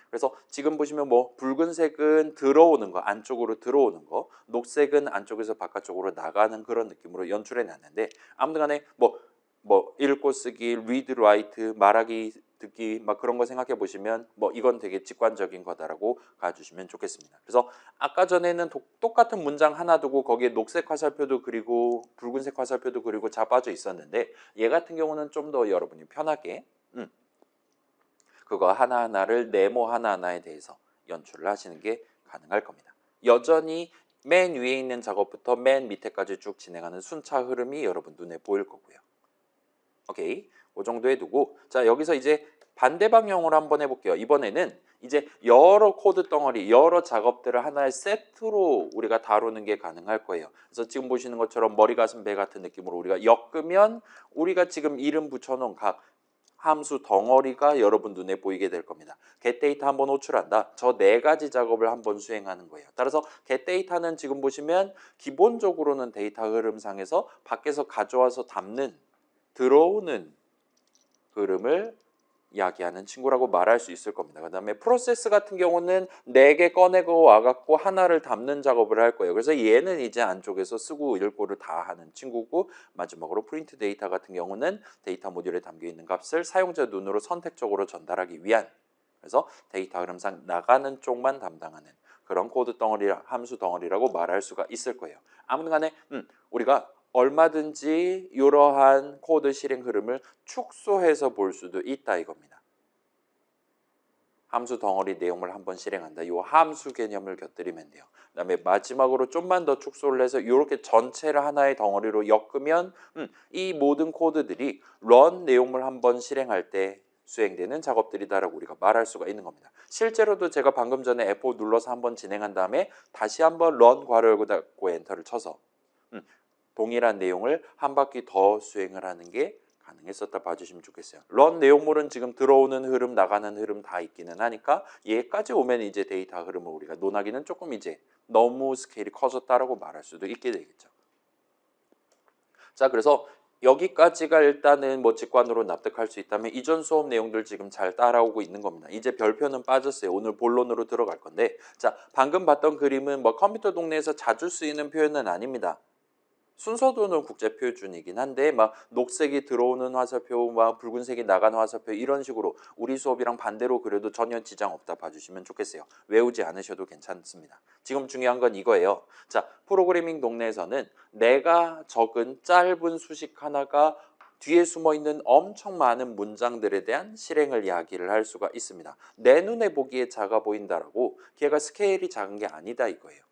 그래서 지금 보시면 뭐 붉은색은 들어오는 거, 안쪽으로 들어오는 거, 녹색은 안쪽에서 바깥쪽으로 나가는 그런 느낌으로 연출해 놨는데 아무튼 간에 뭐 읽고 쓰기, read, write, 말하기, 듣기 막 그런 거 생각해 보시면 뭐 이건 되게 직관적인 거다라고 가주시면 좋겠습니다. 그래서 아까 전에는 똑같은 문장 하나 두고 거기에 녹색 화살표도 그리고 붉은색 화살표도 그리고 잡아져 있었는데 얘 같은 경우는 좀 더 여러분이 편하게 그거 하나하나를 네모 하나하나에 대해서 연출을 하시는 게 가능할 겁니다. 여전히 맨 위에 있는 작업부터 맨 밑에까지 쭉 진행하는 순차 흐름이 여러분 눈에 보일 거고요. 오케이, 그 정도 해두고 자 여기서 이제 반대 방향으로 한번 해볼게요. 이번에는 이제 여러 코드 덩어리, 여러 작업들을 하나의 세트로 우리가 다루는 게 가능할 거예요. 그래서 지금 보시는 것처럼 머리 가슴 배 같은 느낌으로 우리가 엮으면 우리가 지금 이름 붙여놓은 각 함수 덩어리가 여러분 눈에 보이게 될 겁니다. getData 한번 호출한다. 저 네 가지 작업을 한번 수행하는 거예요. 따라서 getData는 지금 보시면 기본적으로는 데이터 흐름상에서 밖에서 가져와서 담는 들어오는 흐름을 이야기하는 친구라고 말할 수 있을 겁니다. 그 다음에 프로세스 같은 경우는 4개 꺼내고 와갖고 하나를 담는 작업을 할 거예요. 그래서 얘는 이제 안쪽에서 쓰고 읽고를 다 하는 친구고 마지막으로 프린트 데이터 같은 경우는 데이터 모듈에 담겨있는 값을 사용자 눈으로 선택적으로 전달하기 위한 그래서 데이터 흐름상 나가는 쪽만 담당하는 그런 코드 덩어리, 함수 덩어리라고 말할 수가 있을 거예요. 아무튼 간에 우리가 얼마든지 이러한 코드 실행 흐름을 축소해서 볼 수도 있다 이겁니다. 함수 덩어리 내용을 한번 실행한다. 이 함수 개념을 곁들이면 돼요. 그 다음에 마지막으로 좀만 더 축소를 해서 이렇게 전체를 하나의 덩어리로 엮으면 이 모든 코드들이 run 내용을 한번 실행할 때 수행되는 작업들이다라고 우리가 말할 수가 있는 겁니다. 실제로도 제가 방금 전에 F5 눌러서 한번 진행한 다음에 다시 한번 run 괄호 열고 닫고 엔터를 쳐서 동일한 내용을 한 바퀴 더 수행을 하는 게 가능했었다 봐주시면 좋겠어요. 런 내용물은 지금 들어오는 흐름, 나가는 흐름 다 있기는 하니까 얘까지 오면 이제 데이터 흐름을 우리가 논하기는 조금 이제 너무 스케일이 커졌다라고 말할 수도 있게 되겠죠. 자, 그래서 여기까지가 일단은 뭐 직관으로 납득할 수 있다면 이전 수업 내용들 지금 잘 따라오고 있는 겁니다. 이제 별표는 빠졌어요. 오늘 본론으로 들어갈 건데 자, 방금 봤던 그림은 뭐 컴퓨터 동네에서 자주 쓰이는 표현은 아닙니다. 순서도는 국제 표준이긴 한데 막 녹색이 들어오는 화살표, 막 붉은색이 나가는 화살표 이런 식으로 우리 수업이랑 반대로 그려도 전혀 지장 없다 봐주시면 좋겠어요. 외우지 않으셔도 괜찮습니다. 지금 중요한 건 이거예요. 자, 프로그래밍 동네에서는 내가 적은 짧은 수식 하나가 뒤에 숨어있는 엄청 많은 문장들에 대한 실행을 이야기를 할 수가 있습니다. 내 눈에 보기에 작아 보인다라고 걔가 스케일이 작은 게 아니다 이거예요.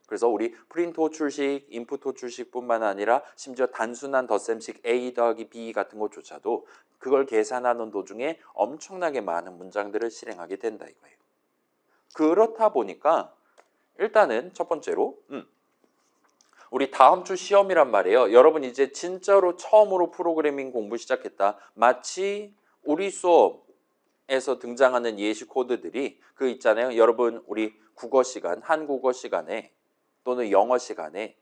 그래서 우리 프린트 호출식, 인풋 호출식뿐만 아니라 심지어 단순한 덧셈식 A 더하기 B 같은 것조차도 그걸 계산하는 도중에 엄청나게 많은 문장들을 실행하게 된다 이거예요. 그렇다 보니까 일단은 첫 번째로 우리 다음 주 시험이란 말이에요. 여러분 이제 진짜로 처음으로 프로그래밍 공부 시작했다. 마치 우리 수업에서 등장하는 예시 코드들이 그 있잖아요. 여러분 우리 국어 시간, 한국어 시간에 또는 영어 시간에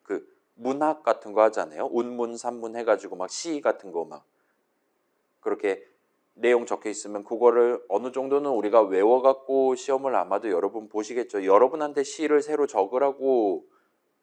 그 문학 같은 거 하잖아요. 운문, 산문 해가지고 막 시 같은 거 막 그렇게 내용 적혀 있으면 그거를 어느 정도는 우리가 외워갖고 시험을 아마도 여러분 보시겠죠. 여러분한테 시를 새로 적으라고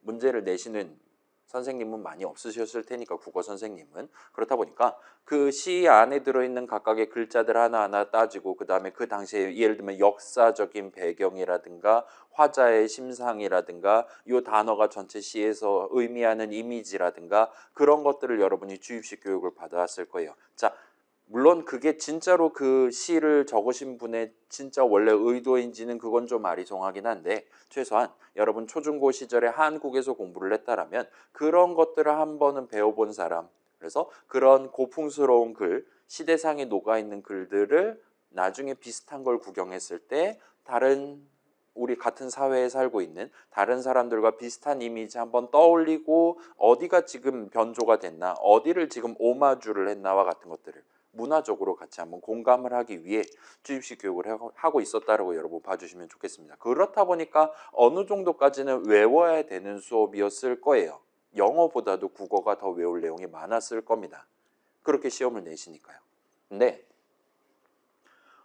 문제를 내시는 선생님은 많이 없으셨을 테니까 국어 선생님은 그렇다 보니까 그 시 안에 들어있는 각각의 글자들 하나하나 따지고 그 다음에 그 당시에 예를 들면 역사적인 배경이라든가 화자의 심상이라든가 이 단어가 전체 시에서 의미하는 이미지라든가 그런 것들을 여러분이 주입식 교육을 받아왔을 거예요. 자, 물론 그게 진짜로 그 시를 적으신 분의 진짜 원래 의도인지는 그건 좀 아리송하긴 한데 최소한 여러분 초중고 시절에 한국에서 공부를 했다라면 그런 것들을 한 번은 배워본 사람, 그래서 그런 고풍스러운 글, 시대상에 녹아있는 글들을 나중에 비슷한 걸 구경했을 때 다른 우리 같은 사회에 살고 있는 다른 사람들과 비슷한 이미지 한번 떠올리고 어디가 지금 변조가 됐나, 어디를 지금 오마주를 했나와 같은 것들을 문화적으로 같이 한번 공감을 하기 위해 주입식 교육을 하고 있었다라고 여러분 봐주시면 좋겠습니다. 그렇다 보니까 어느 정도까지는 외워야 되는 수업이었을 거예요. 영어보다도 국어가 더 외울 내용이 많았을 겁니다. 그렇게 시험을 내시니까요. 근데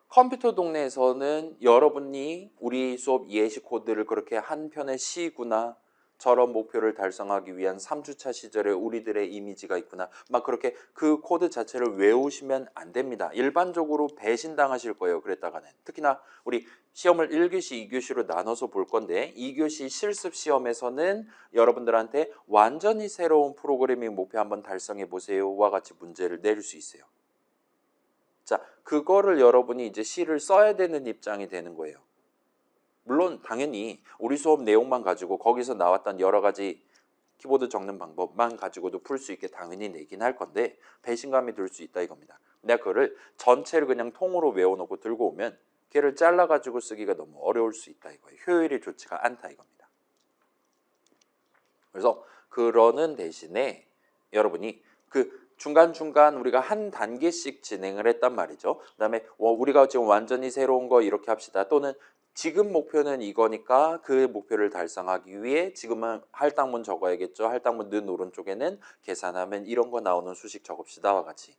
컴퓨터 동네에서는 여러분이 우리 수업 예시 코드를 그렇게 한 편의 시구나 저런 목표를 달성하기 위한 3주차 시절에 우리들의 이미지가 있구나 막 그렇게 그 코드 자체를 외우시면 안 됩니다. 일반적으로 배신당하실 거예요. 그랬다가는 특히나 우리 시험을 1교시, 2교시로 나눠서 볼 건데 2교시 실습 시험에서는 여러분들한테 완전히 새로운 프로그래밍 목표 한번 달성해 보세요와 같이 문제를 내릴 수 있어요. 자, 그거를 여러분이 이제 시를 써야 되는 입장이 되는 거예요. 물론 당연히 우리 수업 내용만 가지고 거기서 나왔던 여러 가지 키보드 적는 방법만 가지고도 풀 수 있게 당연히 내긴 할 건데 배신감이 들 수 있다 이겁니다. 내가 그거를 전체를 그냥 통으로 외워놓고 들고 오면 걔를 잘라가지고 쓰기가 너무 어려울 수 있다 이거예요. 효율이 좋지가 않다 이겁니다. 그래서 그러는 대신에 여러분이 그 중간중간 우리가 한 단계씩 진행을 했단 말이죠. 그 다음에 우리가 지금 완전히 새로운 거 이렇게 합시다. 또는 지금 목표는 이거니까 그 목표를 달성하기 위해 지금은 할당문 적어야겠죠. 할당문 는 오른쪽에는 계산하면 이런 거 나오는 수식 적읍시다와 같이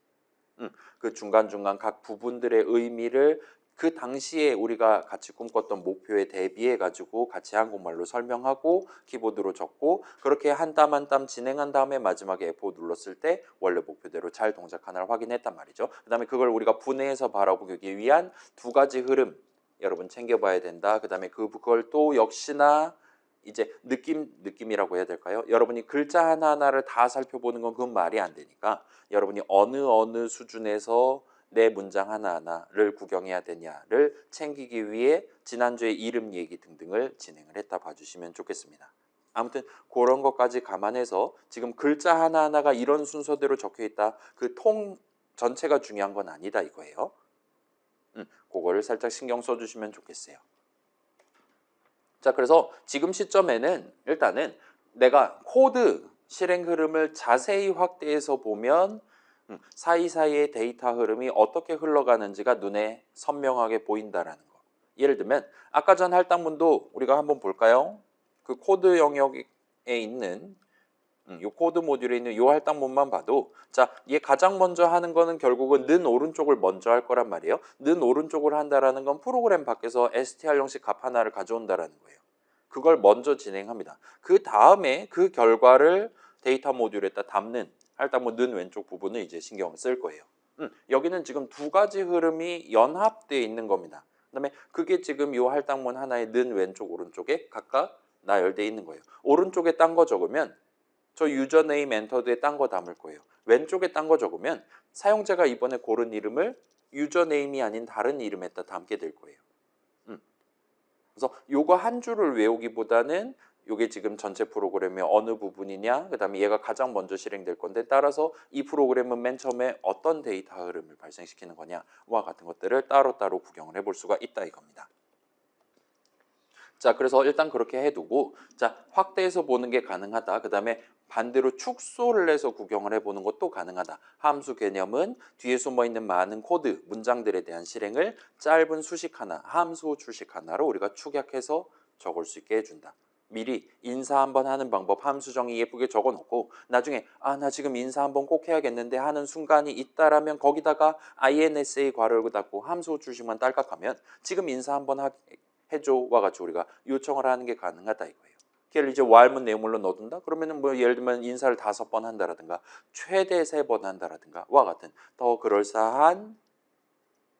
그 중간중간 각 부분들의 의미를 그 당시에 우리가 같이 꿈꿨던 목표에 대비해 가지고 같이 한국말로 설명하고 키보드로 적고 그렇게 한 땀 한 땀 진행한 다음에 마지막에 F5 눌렀을 때 원래 목표대로 잘 동작하나를 확인했단 말이죠. 그 다음에 그걸 우리가 분해해서 바라보기 위한 두 가지 흐름 여러분 챙겨봐야 된다. 그 다음에 그걸 또 역시나 이제 느낌이라고 해야 될까요? 여러분이 글자 하나하나를 다 살펴보는 건 그건 말이 안 되니까 여러분이 어느 수준에서 내 문장 하나하나를 구경해야 되냐를 챙기기 위해 지난주에 이름 얘기 등등을 진행을 했다 봐주시면 좋겠습니다. 아무튼 그런 것까지 감안해서 지금 글자 하나하나가 이런 순서대로 적혀 있다. 그 통 전체가 중요한 건 아니다 이거예요. 그거를 살짝 신경 써주시면 좋겠어요. 자, 그래서 지금 시점에는 일단은 내가 코드 실행 흐름을 자세히 확대해서 보면 사이사이의 데이터 흐름이 어떻게 흘러가는지가 눈에 선명하게 보인다라는 거. 예를 들면 아까 전 할당문도 우리가 한번 볼까요? 그 코드 영역에 있는 이 코드 모듈에 있는 이 할당문만 봐도 자, 얘 가장 먼저 하는 거는 결국은 는 오른쪽을 먼저 할 거란 말이에요. 는 오른쪽을 한다라는 건 프로그램 밖에서 str 형식 값 하나를 가져온다라는 거예요. 그걸 먼저 진행합니다. 그 다음에 그 결과를 데이터 모듈에다 담는 할당문 는 왼쪽 부분을 이제 신경을 쓸 거예요. 여기는 지금 두 가지 흐름이 연합되어 있는 겁니다. 그다음에 그게 지금 이 할당문 하나의 는 왼쪽 오른쪽에 각각 나열되어 있는 거예요. 오른쪽에 딴 거 적으면 저 유저네임 엔터드에 딴 거 담을 거예요. 왼쪽에 딴 거 적으면 사용자가 이번에 고른 이름을 유저네임이 아닌 다른 이름에다 담게 될 거예요. 그래서 요거 한 줄을 외우기보다는 요게 지금 전체 프로그램의 어느 부분이냐, 그다음에 얘가 가장 먼저 실행될 건데 따라서 이 프로그램은 맨 처음에 어떤 데이터 흐름을 발생시키는 거냐와 같은 것들을 따로따로 구경을 해볼 수가 있다 이겁니다. 자, 그래서 일단 그렇게 해두고, 자, 확대해서 보는 게 가능하다. 그 다음에 반대로 축소를 해서 구경을 해보는 것도 가능하다. 함수 개념은 뒤에 숨어있는 많은 코드, 문장들에 대한 실행을 짧은 수식 하나, 함수 출식 하나로 우리가 축약해서 적을 수 있게 해준다. 미리 인사 한번 하는 방법 함수 정의 예쁘게 적어놓고 나중에 나 지금 인사 한번 꼭 해야겠는데 하는 순간이 있다라면 거기다가 INSA 괄호를 닫고 함수 출식만 딸깍하면 지금 인사 한번 해줘와 같이 우리가 요청을 하는 게 가능하다 이거예요. 걔를 이제 while문 내용물로 넣어둔다? 그러면은 뭐 예를 들면 인사를 5번 한다라든가 최대 3번 한다라든가 와 같은 더 그럴싸한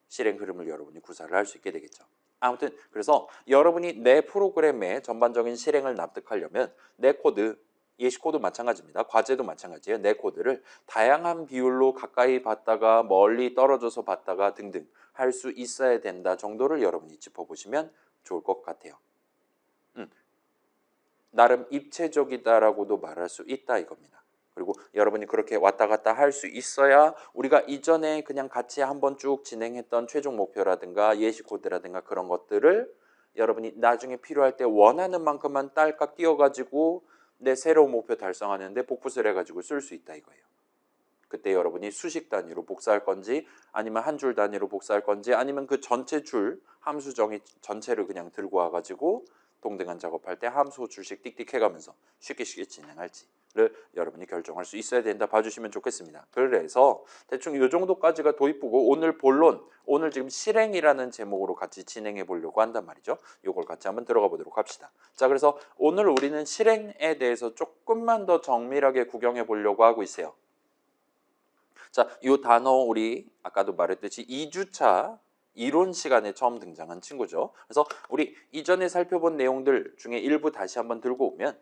실행 흐름을 여러분이 구사를 할 수 있게 되겠죠. 아무튼 그래서 여러분이 내 프로그램의 전반적인 실행을 납득하려면 내 코드, 예시 코드 마찬가지입니다. 과제도 마찬가지예요. 내 코드를 다양한 비율로 가까이 봤다가 멀리 떨어져서 봤다가 등등 할 수 있어야 된다 정도를 여러분이 짚어보시면 좋을 것 같아요. 나름 입체적이다라고도 말할 수 있다 이겁니다. 그리고 여러분이 그렇게 왔다 갔다 할 수 있어야 우리가 이전에 그냥 같이 한번 쭉 진행했던 최종 목표라든가 예시 코드라든가 그런 것들을 여러분이 나중에 필요할 때 원하는 만큼만 딸깍 띄워가지고 내 새로운 목표 달성하는데 복붙을 해가지고 쓸 수 있다 이거예요. 그때 여러분이 수식 단위로 복사할 건지 아니면 한 줄 단위로 복사할 건지 아니면 그 전체 줄 함수 정의 전체를 그냥 들고 와가지고 동등한 작업할 때 함수 줄씩 띡띡 해가면서 쉽게 진행할지를 여러분이 결정할 수 있어야 된다 봐주시면 좋겠습니다. 그래서 대충 이 정도까지가 도입부고 오늘 본론, 오늘 지금 실행이라는 제목으로 같이 진행해 보려고 한단 말이죠. 이걸 같이 한번 들어가 보도록 합시다. 자, 그래서 오늘 우리는 실행에 대해서 조금만 더 정밀하게 구경해 보려고 하고 있어요. 자, 이 단어 우리 아까도 말했듯이 2주차 이론 시간에 처음 등장한 친구죠. 그래서 우리 이전에 살펴본 내용들 중에 일부 다시 한번 들고 오면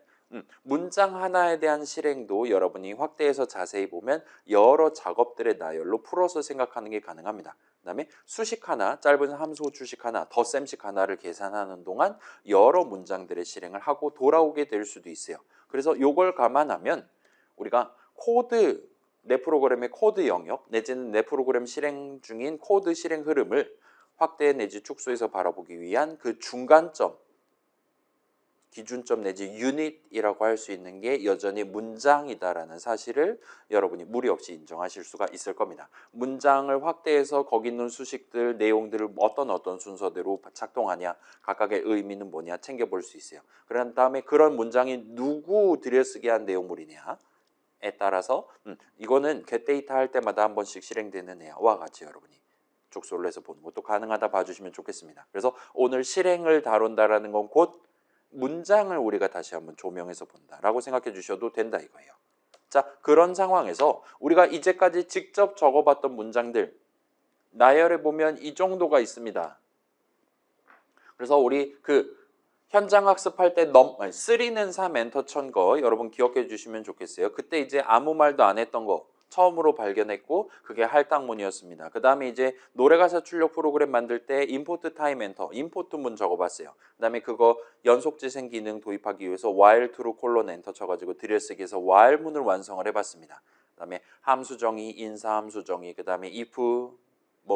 문장 하나에 대한 실행도 여러분이 확대해서 자세히 보면 여러 작업들의 나열로 풀어서 생각하는 게 가능합니다. 그 다음에 수식 하나, 짧은 함수 주식 하나, 덧셈식 하나를 계산하는 동안 여러 문장들의 실행을 하고 돌아오게 될 수도 있어요. 그래서 이걸 감안하면 우리가 코드 내 프로그램의 코드 영역 내지는 내 프로그램 실행 중인 코드 실행 흐름을 확대 내지 축소해서 바라보기 위한 그 중간점, 기준점 내지 유닛이라고 할 수 있는 게 여전히 문장이다라는 사실을 여러분이 무리 없이 인정하실 수가 있을 겁니다. 문장을 확대해서 거기 있는 수식들, 내용들을 어떤 순서대로 작동하냐, 각각의 의미는 뭐냐 챙겨볼 수 있어요. 그런 다음에 그런 문장이 누구 들여쓰게 한 내용물이냐 에 따라서 이거는 겟데이터 할 때마다 한 번씩 실행되는 애와 같이 여러분이 축소를 해서 보는 것도 가능하다 봐주시면 좋겠습니다. 그래서 오늘 실행을 다룬다라는 건 곧 문장을 우리가 다시 한번 조명해서 본다라고 생각해 주셔도 된다 이거예요. 자, 그런 상황에서 우리가 이제까지 직접 적어봤던 문장들 나열해 보면 이 정도가 있습니다. 그래서 우리 현장 학습할 때 3는 3 엔터 천 거 여러분 기억해 주시면 좋겠어요. 그때 이제 아무 말도 안 했던 거 처음으로 발견했고 그게 할당문이었습니다. 그 다음에 이제 노래가사 출력 프로그램 만들 때 임포트 타임 엔터, 임포트 문 적어봤어요. 그 다음에 그거 연속 재생 기능 도입하기 위해서 while true 콜론 엔터 쳐가지고 들여쓰기해서 while 문을 완성을 해봤습니다. 그 다음에 함수 정의, 인사 함수 정의, 그 다음에 if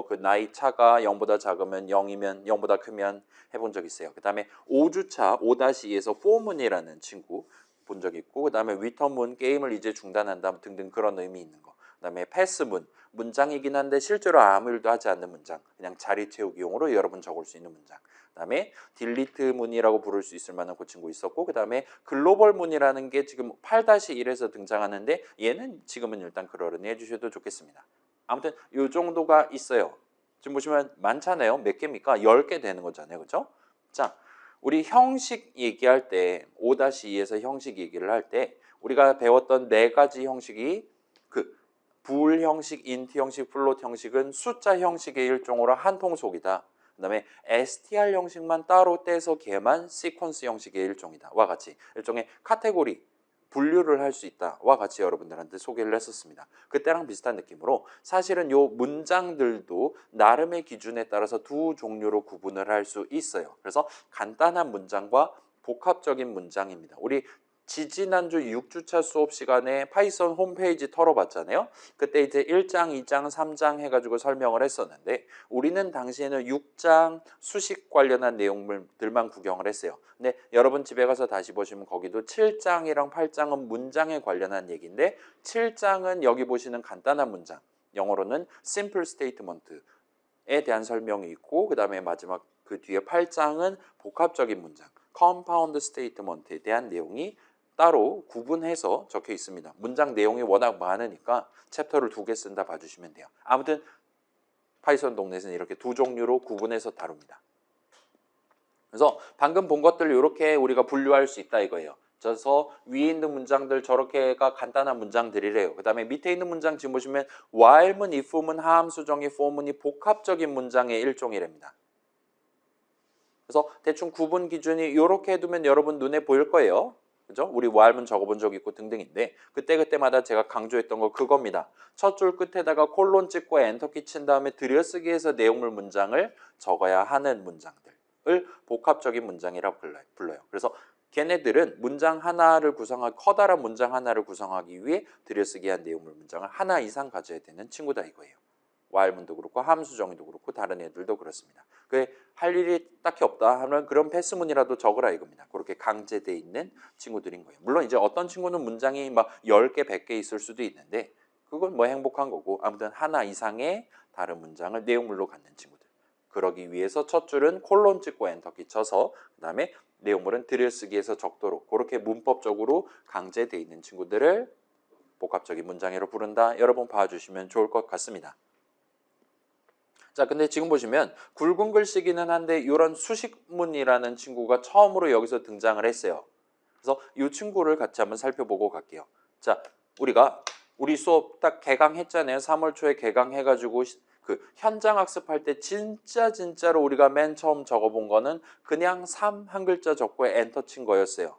그 나이 차가 0보다 작으면 0이면 0보다 크면 해본 적 있어요. 그 다음에 5주차 5-2에서 for문이라는 친구 본 적 있고 그 다음에 return문 게임을 이제 중단한다 등등 그런 의미 있는 거. 그 다음에 pass문 문장이긴 한데 실제로 아무 일도 하지 않는 문장 그냥 자리 채우기용으로 여러분 적을 수 있는 문장. 그 다음에 delete문이라고 부를 수 있을 만한 그 친구 있었고 그 다음에 글로벌문이라는 게 지금 8-1에서 등장하는데 얘는 지금은 일단 그러려니 해주셔도 좋겠습니다. 아무튼 이 정도가 있어요. 지금 보시면 많잖아요. 몇 개입니까? 10개 되는 거잖아요. 그렇죠? 자, 우리 형식 얘기할 때 5-2에서 형식 얘기를 할 때 우리가 배웠던 네 가지 형식이 그 불 형식, 인트 형식, 플롯 형식은 숫자 형식의 일종으로 한 통속이다. 그다음에 str 형식만 따로 떼서 걔만 시퀀스 형식의 일종이다. 와 같이 일종의 카테고리 분류를 할 수 있다와 같이 여러분들한테 소개를 했었습니다. 그때랑 비슷한 느낌으로 사실은 요 문장들도 나름의 기준에 따라서 두 종류로 구분을 할 수 있어요. 그래서 간단한 문장과 복합적인 문장입니다. 우리 지지난주 6주차 수업 시간에 파이썬 홈페이지 털어봤잖아요. 그때 이제 1장, 2장, 3장 해가지고 설명을 했었는데 우리는 당시에는 6장 수식 관련한 내용들만 구경을 했어요. 근데 여러분 집에 가서 다시 보시면 거기도 7장이랑 8장은 문장에 관련한 얘기인데 7장은 여기 보시는 간단한 문장, 영어로는 simple statement에 대한 설명이 있고 그 다음에 마지막 그 뒤에 8장은 복합적인 문장, compound statement에 대한 내용이 따로 구분해서 적혀 있습니다. 문장 내용이 워낙 많으니까 챕터를 2개 쓴다 봐주시면 돼요. 아무튼 파이썬 동넷은 이렇게 두 종류로 구분해서 다룹니다. 그래서 방금 본 것들 이렇게 우리가 분류할 수 있다 이거예요. 그래서 위에 있는 문장들 저렇게가 간단한 문장들이래요. 그 다음에 밑에 있는 문장 지금 보시면 while문, if문, 하함수정의 for문이 복합적인 문장의 일종이랍니다. 그래서 대충 구분 기준이 이렇게 해두면 여러분 눈에 보일 거예요. 그죠? 우리 while문 적어본 적 있고 등등인데 그때마다 제가 강조했던 거 그겁니다. 첫 줄 끝에다가 콜론 찍고 엔터키 친 다음에 들여쓰기해서 내용물 문장을 적어야 하는 문장들을 복합적인 문장이라고 불러요. 그래서 걔네들은 문장 하나를 구성하기, 커다란 문장 하나를 구성하기 위해 들여쓰기한 내용물 문장을 하나 이상 가져야 되는 친구다 이거예요. while문도 그렇고 함수정의도 그렇고 다른 애들도 그렇습니다. 할 일이 딱히 없다 하면 그런 패스문이라도 적으라 이겁니다. 그렇게 강제돼 있는 친구들인 거예요. 물론 이제 어떤 친구는 문장이 막 10개, 100개 있을 수도 있는데 그건 뭐 행복한 거고 아무튼 하나 이상의 다른 문장을 내용물로 갖는 친구들. 그러기 위해서 첫 줄은 콜론 찍고 엔터키 쳐서 그 다음에 내용물은 들여쓰기해서 적도록 그렇게 문법적으로 강제돼 있는 친구들을 복합적인 문장으로 부른다. 여러분 봐주시면 좋을 것 같습니다. 자, 근데 지금 보시면 굵은 글씨기는 한데 이런 수식문이라는 친구가 처음으로 여기서 등장을 했어요. 그래서 이 친구를 같이 한번 살펴보고 갈게요. 자, 우리 수업 딱 개강했잖아요. 3월 초에 개강해가지고 그 현장 학습할 때 진짜로 우리가 맨 처음 적어본 거는 그냥 3 한 글자 적고 엔터 친 거였어요.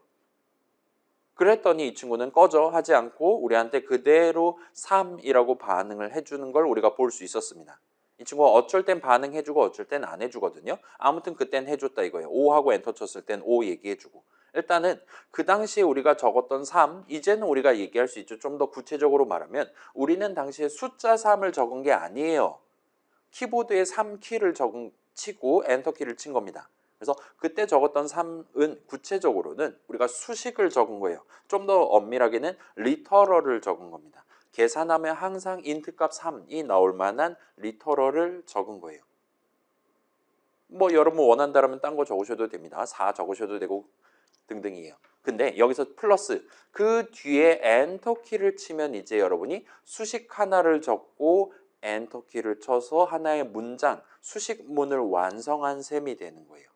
그랬더니 이 친구는 꺼져 하지 않고 우리한테 그대로 3이라고 반응을 해주는 걸 우리가 볼 수 있었습니다. 이 친구가 어쩔 땐 반응해주고 어쩔 땐 안 해주거든요. 아무튼 그땐 해줬다 이거예요. 5하고 엔터 쳤을 땐 5 얘기해주고. 일단은 그 당시에 우리가 적었던 3, 이제는 우리가 얘기할 수 있죠. 좀 더 구체적으로 말하면 우리는 당시에 숫자 3을 적은 게 아니에요. 키보드에 3키를 치고 엔터키를 친 겁니다. 그래서 그때 적었던 3은 구체적으로는 우리가 수식을 적은 거예요. 좀 더 엄밀하게는 리터럴을 적은 겁니다. 계산하면 항상 인트값 3이 나올 만한 리터럴을 적은 거예요. 뭐 여러분 원한다면 딴 거 적으셔도 됩니다. 4 적으셔도 되고 등등이에요. 근데 여기서 플러스 그 뒤에 엔터키를 치면 이제 여러분이 수식 하나를 적고 엔터키를 쳐서 하나의 문장, 수식문을 완성한 셈이 되는 거예요.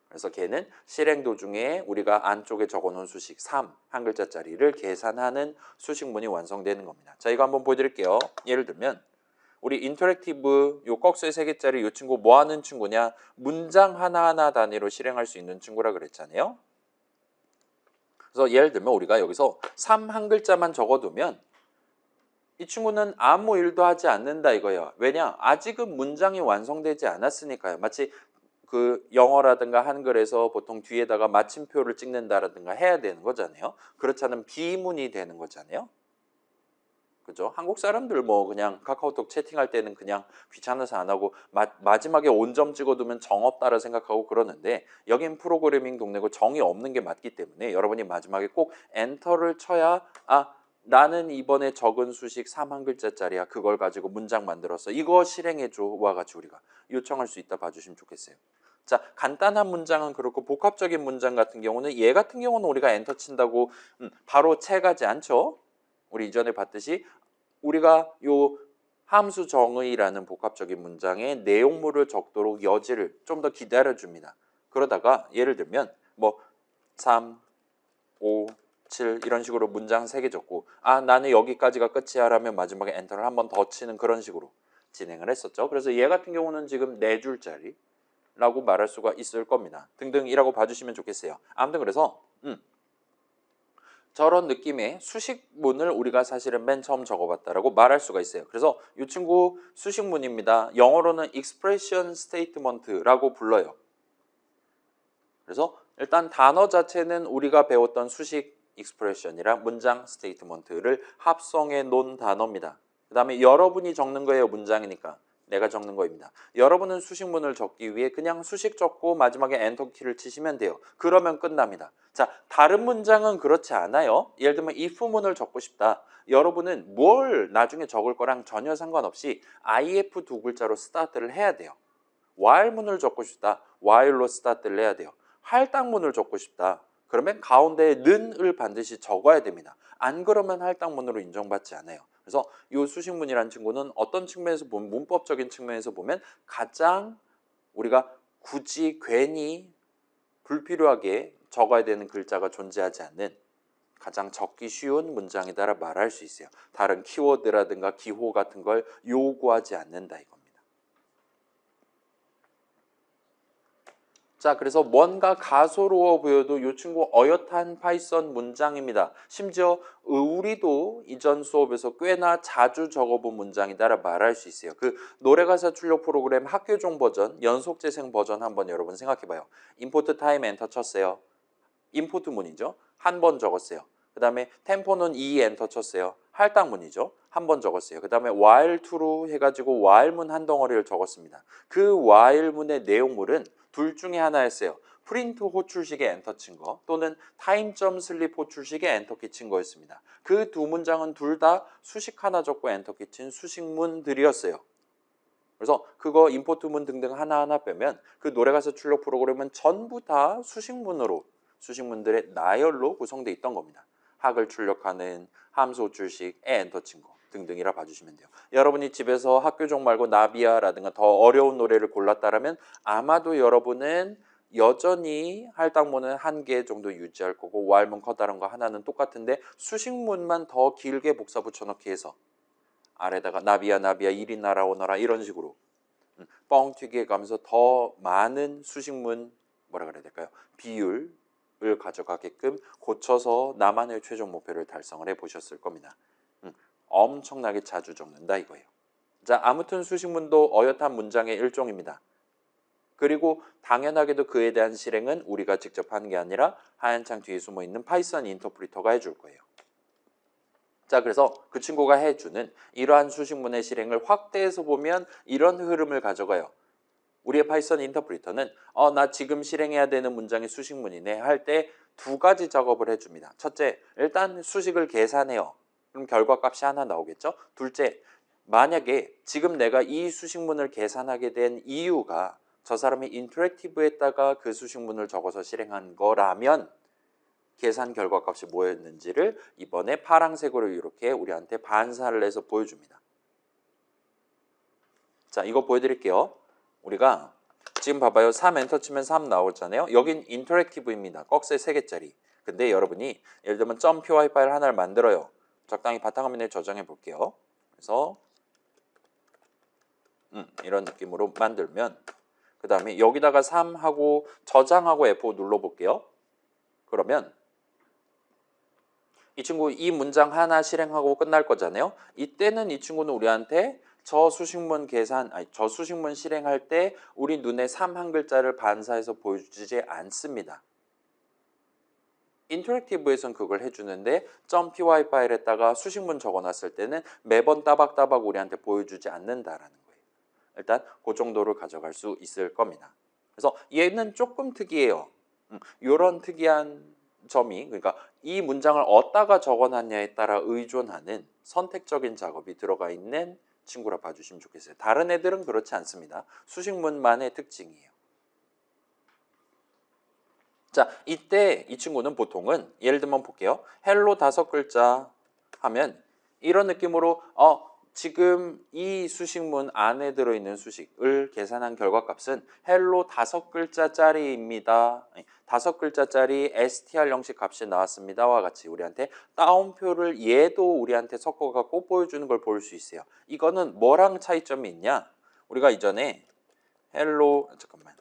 그래서 걔는 실행 도중에 우리가 안쪽에 적어놓은 수식 3, 한 글자짜리를 계산하는 수식문이 완성되는 겁니다. 자, 이거 한번 보여드릴게요. 예를 들면 우리 인터랙티브 요 꺽쇠 3개짜리 요 친구 뭐 하는 친구냐? 문장 하나하나 단위로 실행할 수 있는 친구라 그랬잖아요. 그래서 예를 들면 우리가 여기서 3 한 글자만 적어두면 이 친구는 아무 일도 하지 않는다 이거예요. 왜냐? 아직은 문장이 완성되지 않았으니까요. 마치 그 영어라든가 한글에서 보통 뒤에다가 마침표를 찍는다라든가 해야 되는 거잖아요. 그렇지 않으면 비문이 되는 거잖아요. 그죠? 한국 사람들 뭐 그냥 카카오톡 채팅할 때는 그냥 귀찮아서 안 하고 마지막에 온점 찍어두면 정 없다라 생각하고 그러는데 여긴 프로그래밍 동네고 정이 없는 게 맞기 때문에 여러분이 마지막에 꼭 엔터를 쳐야 나는 이번에 적은 수식 3 한 글자짜리야. 그걸 가지고 문장 만들었어. 이거 실행해줘와 같이 우리가 요청할 수 있다 봐주시면 좋겠어요. 자, 간단한 문장은 그렇고 복합적인 문장 같은 경우는 얘 같은 경우는 우리가 엔터 친다고 바로 채가지 않죠. 우리 이전에 봤듯이 우리가 요 함수 정의라는 복합적인 문장의 내용물을 적도록 여지를 좀 더 기다려줍니다. 그러다가 예를 들면 뭐 3, 5, 7 이런 식으로 문장 3개 적고 나는 여기까지가 끝이야 라면 마지막에 엔터를 한 번 더 치는 그런 식으로 진행을 했었죠. 그래서 얘 같은 경우는 지금 4줄짜리 라고 말할 수가 있을 겁니다. 등등이라고 봐주시면 좋겠어요. 아무튼 그래서 저런 느낌의 수식문을 우리가 사실은 맨 처음 적어봤다라고 말할 수가 있어요. 그래서 이 친구 수식문입니다. 영어로는 expression statement라고 불러요. 그래서 일단 단어 자체는 우리가 배웠던 수식 expression이랑 문장 statement를 합성해 놓은 단어입니다. 그 다음에 여러분이 적는 거예요. 문장이니까. 내가 적는 거입니다. 여러분은 수식문을 적기 위해 그냥 수식 적고 마지막에 엔터 키를 치시면 돼요. 그러면 끝납니다. 자, 다른 문장은 그렇지 않아요. 예를 들면 if문을 적고 싶다. 여러분은 뭘 나중에 적을 거랑 전혀 상관없이 if 두 글자로 스타트를 해야 돼요. while문을 적고 싶다. while로 스타트를 해야 돼요. 할당문을 적고 싶다. 그러면 가운데에 는을 반드시 적어야 됩니다. 안 그러면 할당문으로 인정받지 않아요. 그래서 이 수식문이라는 친구는 어떤 측면에서 보면 문법적인 측면에서 보면 가장 우리가 굳이 괜히 불필요하게 적어야 되는 글자가 존재하지 않는 가장 적기 쉬운 문장이다라 말할 수 있어요. 다른 키워드라든가 기호 같은 걸 요구하지 않는다 이겁니다. 자, 그래서 뭔가 가소로워 보여도 이 친구 어엿한 파이썬 문장입니다. 심지어 우리도 이전 수업에서 꽤나 자주 적어본 문장이다라 말할 수 있어요. 그 노래가사 출력 프로그램 학교종 버전, 연속재생 버전 한번 여러분 생각해봐요. 임포트 타임 엔터 쳤어요. 임포트 문이죠. 한 번 적었어요. 그 다음에 템포는 2 엔터 쳤어요. 할당문이죠. 한 번 적었어요. 그 다음에 while to로 해가지고 while문 한 덩어리를 적었습니다. 그 while문의 내용물은 둘 중에 하나였어요. 프린트 호출식에 엔터 친 거 또는 타임.슬립 호출식에 엔터키 친 거였습니다. 그 두 문장은 둘 다 수식 하나 적고 엔터키 친 수식문들이었어요. 그래서 그거 임포트문 등등 하나하나 빼면 그 노래가사 출력 프로그램은 전부 다 수식문으로 수식문들의 나열로 구성되어 있던 겁니다. 학을 출력하는 함수 호출식에 엔터 친 거 등등이라 봐주시면 돼요. 여러분이 집에서 학교종 말고 나비야라든가 더 어려운 노래를 골랐다라면 아마도 여러분은 여전히 할당문은 한 개 정도 유지할 거고 while문 커다란 거 하나는 똑같은데 수식문만 더 길게 복사 붙여넣기 해서 아래다가 나비야 나비야 이리 날아오너라 이런 식으로 뻥튀기해 가면서 더 많은 수식문 뭐라 그래야 될까요? 비율을 가져가게끔 고쳐서 나만의 최종 목표를 달성을 해보셨을 겁니다. 엄청나게 자주 적는다 이거예요. 자, 아무튼 수식문도 어엿한 문장의 일종입니다. 그리고 당연하게도 그에 대한 실행은 우리가 직접 하는 게 아니라 하얀 창 뒤에 숨어있는 파이썬 인터프리터가 해줄 거예요. 자, 그래서 그 친구가 해주는 이러한 수식문의 실행을 확대해서 보면 이런 흐름을 가져가요. 우리의 파이썬 인터프리터는 나 지금 실행해야 되는 문장이 수식문이네 할 때 두 가지 작업을 해줍니다. 첫째, 일단 수식을 계산해요. 그럼 결과값이 하나 나오겠죠? 둘째, 만약에 지금 내가 이 수식문을 계산하게 된 이유가 저 사람이 인터랙티브에다가 그 수식문을 적어서 실행한 거라면 계산 결과값이 뭐였는지를 이번에 파란색으로 이렇게 우리한테 반사를 해서 보여줍니다. 자, 이거 보여드릴게요. 우리가 지금 봐봐요. 3 엔터 치면 3 나오잖아요. 여긴 인터랙티브입니다. 꺽쇠 3개짜리. 근데 여러분이 예를 들면 .py 파일 하나를 만들어요. 적당히 바탕화면에 저장해 볼게요. 그래서 이런 느낌으로 만들면 그 다음에 여기다가 3하고 저장하고 F5 눌러볼게요. 그러면 이 친구 이 문장 하나 실행하고 끝날 거잖아요. 이때는 이 친구는 우리한테 저 수식문 저 수식문 실행할 때 우리 눈에 3 한 글자를 반사해서 보여주지 않습니다. 인터랙티브에선 그걸 해주는데 .py 파일에다가 수식문 적어놨을 때는 매번 따박따박 우리한테 보여주지 않는다라는 거예요. 일단 그 정도를 가져갈 수 있을 겁니다. 그래서 얘는 조금 특이해요. 이런 특이한 점이 그러니까 이 문장을 어디다가 적어놨냐에 따라 의존하는 선택적인 작업이 들어가 있는 친구라 봐주시면 좋겠어요. 다른 애들은 그렇지 않습니다. 수식문만의 특징이에요. 자, 이때 이 친구는 보통은 예를 들면 볼게요. 헬로 5글자 하면 이런 느낌으로 지금 이 수식문 안에 들어있는 수식을 계산한 결과값은 헬로 5글자짜리입니다. 5글자짜리 str 형식 값이 나왔습니다와 같이 우리한테 따옴표를 얘도 우리한테 섞어갖고 보여주는 걸 볼 수 있어요. 이거는 뭐랑 차이점이 있냐? 우리가 이전에 헬로 잠깐만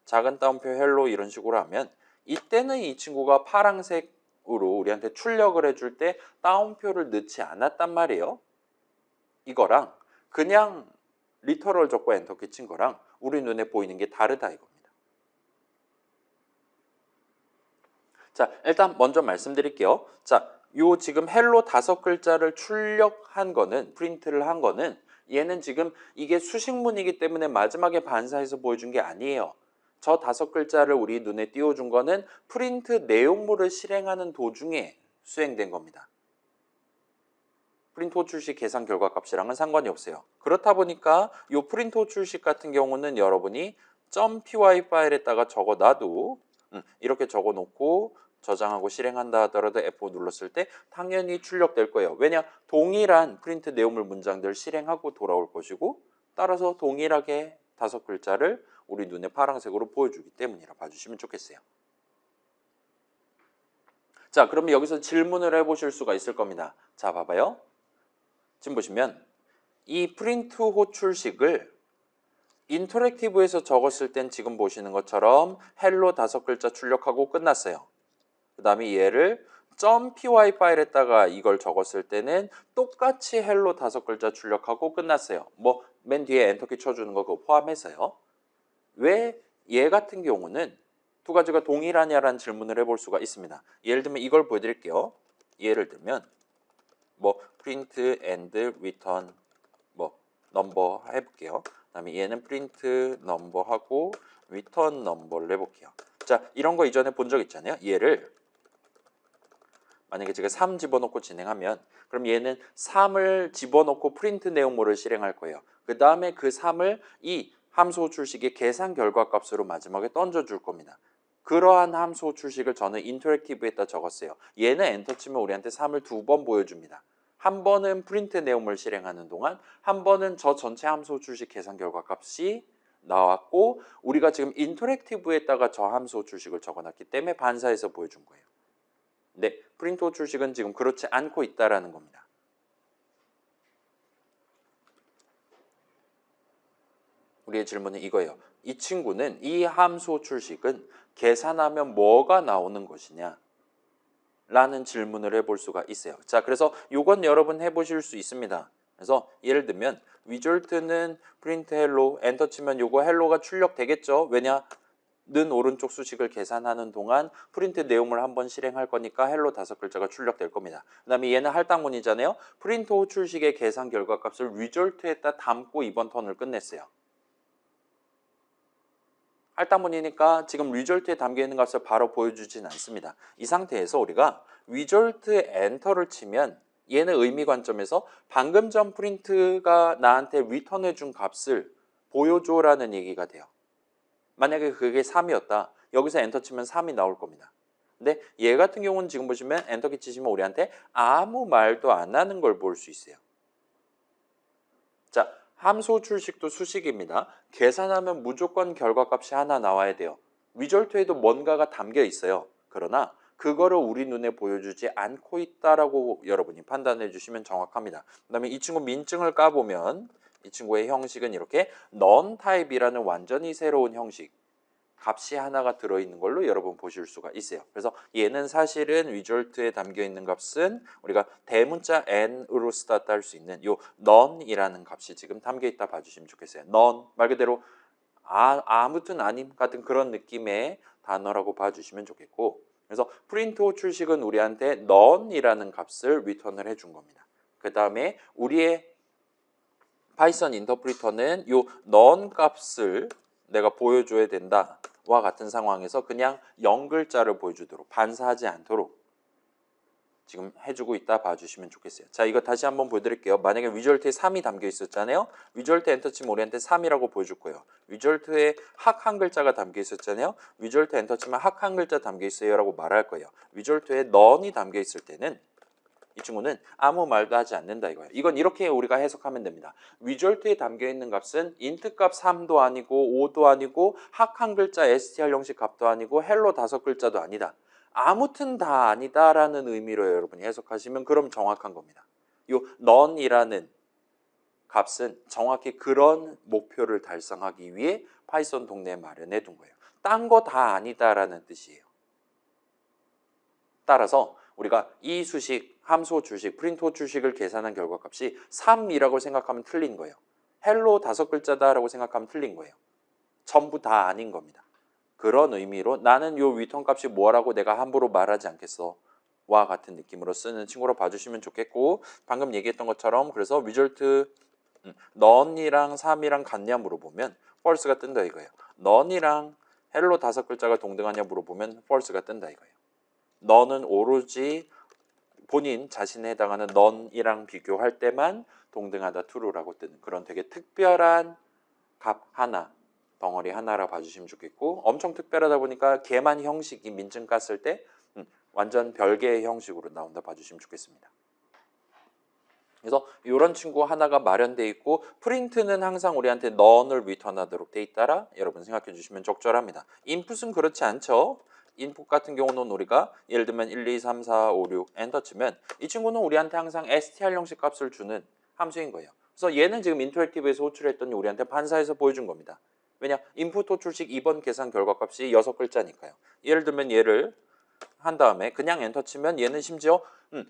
작은 따옴표 헬로 이런 식으로 하면 이때는 이 친구가 파란색으로 우리한테 출력을 해줄 때 따옴표를 넣지 않았단 말이에요. 이거랑 그냥 리터럴 적고 엔터키 친 거랑 우리 눈에 보이는 게 다르다 이겁니다. 자, 일단 먼저 말씀드릴게요. 자, 요 지금 헬로 5글자를 출력한 거는 프린트를 한 거는 얘는 지금 이게 수식문이기 때문에 마지막에 반사해서 보여준 게 아니에요. 저 5글자를 우리 눈에 띄워준 거는 프린트 내용물을 실행하는 도중에 수행된 겁니다. 프린트 호출식 계산 결과값이랑은 상관이 없어요. 그렇다 보니까 이 프린트 호출식 같은 경우는 여러분이 .py 파일에다가 적어놔도 이렇게 적어놓고 저장하고 실행한다 하더라도 F5 눌렀을 때 당연히 출력될 거예요. 왜냐? 동일한 프린트 내용물 문장들 실행하고 돌아올 것이고 따라서 동일하게 5글자를 우리 눈에 파란색으로 보여주기 때문이라 봐주시면 좋겠어요. 자, 그러면 여기서 질문을 해보실 수가 있을 겁니다. 자, 봐봐요. 지금 보시면 이 프린트 호출식을 인터랙티브에서 적었을 땐 지금 보시는 것처럼 헬로 5글자 출력하고 끝났어요. 그 다음에 얘를 .py 파일에다가 이걸 적었을 때는 똑같이 헬로 5글자 출력하고 끝났어요. 뭐 맨 뒤에 엔터키 쳐주는 거 그거 포함해서요. 왜 얘 같은 경우는 두 가지가 동일하냐라는 질문을 해볼 수가 있습니다. 예를 들면 이걸 보여드릴게요. 예를 들면 뭐 print and return 뭐 number 해볼게요. 그다음에 얘는 print number 하고 return number를 해볼게요. 자, 이런 거 이전에 본 적 있잖아요. 얘를 만약에 제가 3 집어넣고 진행하면 그럼 얘는 3을 집어넣고 프린트 내용물을 실행할 거예요. 그 다음에 그 3을 이 함수 호출식의 계산 결과 값으로 마지막에 던져줄 겁니다. 그러한 함수 호출식을 저는 인터랙티브에다 적었어요. 얘는 엔터 치면 우리한테 3을 2번 보여줍니다. 한 번은 프린트 내용물 실행하는 동안 한 번은 저 전체 함수 호출식 계산 결과 값이 나왔고 우리가 지금 인터랙티브에다가 저 함수 호출식을 적어놨기 때문에 반사해서 보여준 거예요. 근데 프린트 호출식은 지금 그렇지 않고 있다라는 겁니다. 우리의 질문은 이거예요. 이 친구는 이 함수 호출식은 계산하면 뭐가 나오는 것이냐? 라는 질문을 해볼 수가 있어요. 자, 그래서 이건 여러분 해보실 수 있습니다. 그래서 예를 들면 result는 print hello 엔터 치면 요거 hello가 출력되겠죠? 왜냐? 는 오른쪽 수식을 계산하는 동안 프린트 내용을 한번 실행할 거니까 헬로 5글자가 출력될 겁니다. 그 다음에 얘는 할당문이잖아요. 프린트 호출식의 계산 결과값을 result에다 담고 이번 턴을 끝냈어요. 할당문이니까 지금 result에 담겨있는 값을 바로 보여주진 않습니다. 이 상태에서 우리가 result에 엔터를 치면 얘는 의미 관점에서 방금 전 프린트가 나한테 리턴해준 값을 보여줘라는 얘기가 돼요. 만약에 그게 3이었다. 여기서 엔터 치면 3이 나올 겁니다. 근데 얘 같은 경우는 지금 보시면 엔터키 치시면 우리한테 아무 말도 안 하는 걸 볼 수 있어요. 자, 함수 호출식도 수식입니다. 계산하면 무조건 결과값이 하나 나와야 돼요. 리졸트에도 뭔가가 담겨 있어요. 그러나 그거를 우리 눈에 보여주지 않고 있다라고 여러분이 판단해 주시면 정확합니다. 그 다음에 이 친구 민증을 까보면 이 친구의 형식은 이렇게 non 타입이라는 완전히 새로운 형식 값이 하나가 들어있는 걸로 여러분 보실 수가 있어요. 그래서 얘는 사실은 result에 담겨있는 값은 우리가 대문자 n으로 스타트 할 수 있는 요 none이라는 값이 지금 담겨있다 봐주시면 좋겠어요. none 말 그대로 아무튼 아님 같은 그런 느낌의 단어라고 봐주시면 좋겠고 그래서 프린트 호출식은 우리한테 none이라는 값을 리턴을 해준 겁니다. 그 다음에 우리의 파이썬 인터프리터는 요 none 값을 내가 보여줘야 된다와 같은 상황에서 그냥 0글자를 보여주도록 반사하지 않도록 지금 해주고 있다 봐주시면 좋겠어요. 자, 이거 다시 한번 보여드릴게요. 만약에 result에 3이 담겨 있었잖아요. result에 엔터 치면 우리한테 3이라고 보여줄 거예요. result에 학 한 글자가 담겨 있었잖아요. result에 엔터 치면 학 한 글자 담겨 있어요 라고 말할 거예요. result에 none이 담겨 있을 때는 이 친구는 아무 말도 하지 않는다 이거예요. 이건 이렇게 우리가 해석하면 됩니다. result에 담겨있는 값은 int 값 3도 아니고 5도 아니고 학 한 글자 str 형식 값도 아니고 hello 5글자도 아니다. 아무튼 다 아니다라는 의미로 여러분이 해석하시면 그럼 정확한 겁니다. 요 none이라는 값은 정확히 그런 목표를 달성하기 위해 파이썬 동네에 마련해 둔 거예요. 딴 거 다 아니다라는 뜻이에요. 따라서 우리가 이 수식, 함수 호출식, 프린트 호출식을 계산한 결과값이 3이라고 생각하면 틀린 거예요. 헬로 5글자다라고 생각하면 틀린 거예요. 전부 다 아닌 겁니다. 그런 의미로 나는 요 리턴 값이 뭐라고 내가 함부로 말하지 않겠어. 와 같은 느낌으로 쓰는 친구로 봐주시면 좋겠고, 방금 얘기했던 것처럼 그래서 result none이랑 3이랑 같냐 물어보면 false가 뜬다 이거예요. none이랑 헬로 5글자가 동등하냐 물어보면 false가 뜬다 이거예요. none은 오로지 본인 자신에 해당하는 none이랑 비교할 때만 동등하다 true라고 뜨는 그런 되게 특별한 값 하나, 덩어리 하나라 봐주시면 좋겠고, 엄청 특별하다 보니까 걔만 형식이 민증 깠을 때 완전 별개의 형식으로 나온다 봐주시면 좋겠습니다. 그래서 이런 친구 하나가 마련되어 있고, 프린트는 항상 우리한테 none을 리턴하도록 돼 있다라 여러분 생각해 주시면 적절합니다. 인풋은 그렇지 않죠. 인풋 같은 경우는 우리가 예를 들면 1, 2, 3, 4, 5, 6 엔터 치면 이 친구는 우리한테 항상 str 형식 값을 주는 함수인 거예요. 그래서 얘는 지금 인터랙티브에서 호출했더니 우리한테 반사해서 보여준 겁니다. 왜냐? 인풋 호출식 2번 계산 결과값이 6글자니까요. 예를 들면 얘를 한 다음에 그냥 엔터 치면 얘는 심지어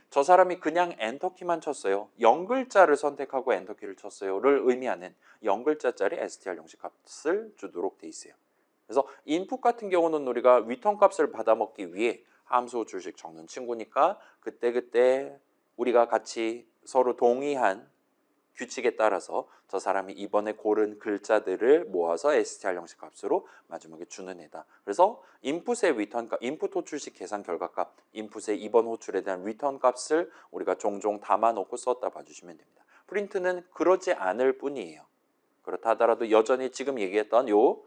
저 사람이 그냥 엔터키만 쳤어요. 0글자를 선택하고 엔터키를 쳤어요를 의미하는 0글자짜리 str 형식 값을 주도록 돼 있어요. 그래서 인풋 같은 경우는 우리가 리턴 값을 받아먹기 위해 함수 호출식 적는 친구니까 그때그때 우리가 같이 서로 동의한 규칙에 따라서 저 사람이 이번에 고른 글자들을 모아서 str 형식 값으로 마지막에 주는 애다. 그래서 인풋의 리턴 값, 인풋 호출식 계산 결과값, 인풋의 이번 호출에 대한 리턴 값을 우리가 종종 담아놓고 썼다 봐주시면 됩니다. 프린트는 그러지 않을 뿐이에요. 그렇다 하더라도 여전히 지금 얘기했던 요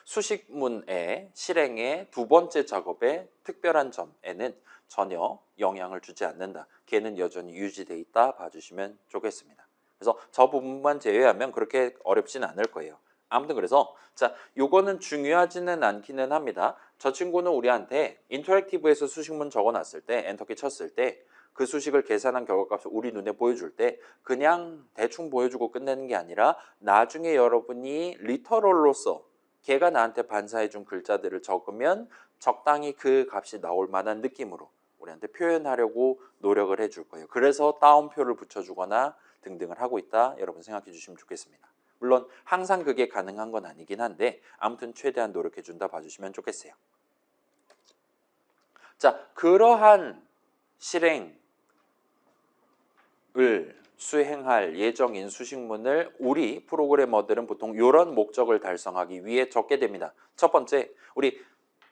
수식문의 실행의 두 번째 작업의 특별한 점에는 전혀 영향을 주지 않는다. 걔는 여전히 유지되어 있다 봐주시면 좋겠습니다. 그래서 저 부분만 제외하면 그렇게 어렵진 않을 거예요. 아무튼 그래서 자, 요거는 중요하지는 않기는 합니다. 저 친구는 우리한테 인터랙티브에서 수식문 적어놨을 때 엔터키 쳤을 때 그 수식을 계산한 결과값을 우리 눈에 보여줄 때 그냥 대충 보여주고 끝내는 게 아니라 나중에 여러분이 리터럴로서 걔가 나한테 반사해준 글자들을 적으면 적당히 그 값이 나올 만한 느낌으로 우리한테 표현하려고 노력을 해줄 거예요. 그래서 따옴표를 붙여주거나 등등을 하고 있다. 여러분 생각해 주시면 좋겠습니다. 물론 항상 그게 가능한 건 아니긴 한데 아무튼 최대한 노력해 준다 봐주시면 좋겠어요. 자, 그러한 실행을 수행할 예정인 수식문을 우리 프로그래머들은 보통 이런 목적을 달성하기 위해 적게 됩니다. 첫 번째, 우리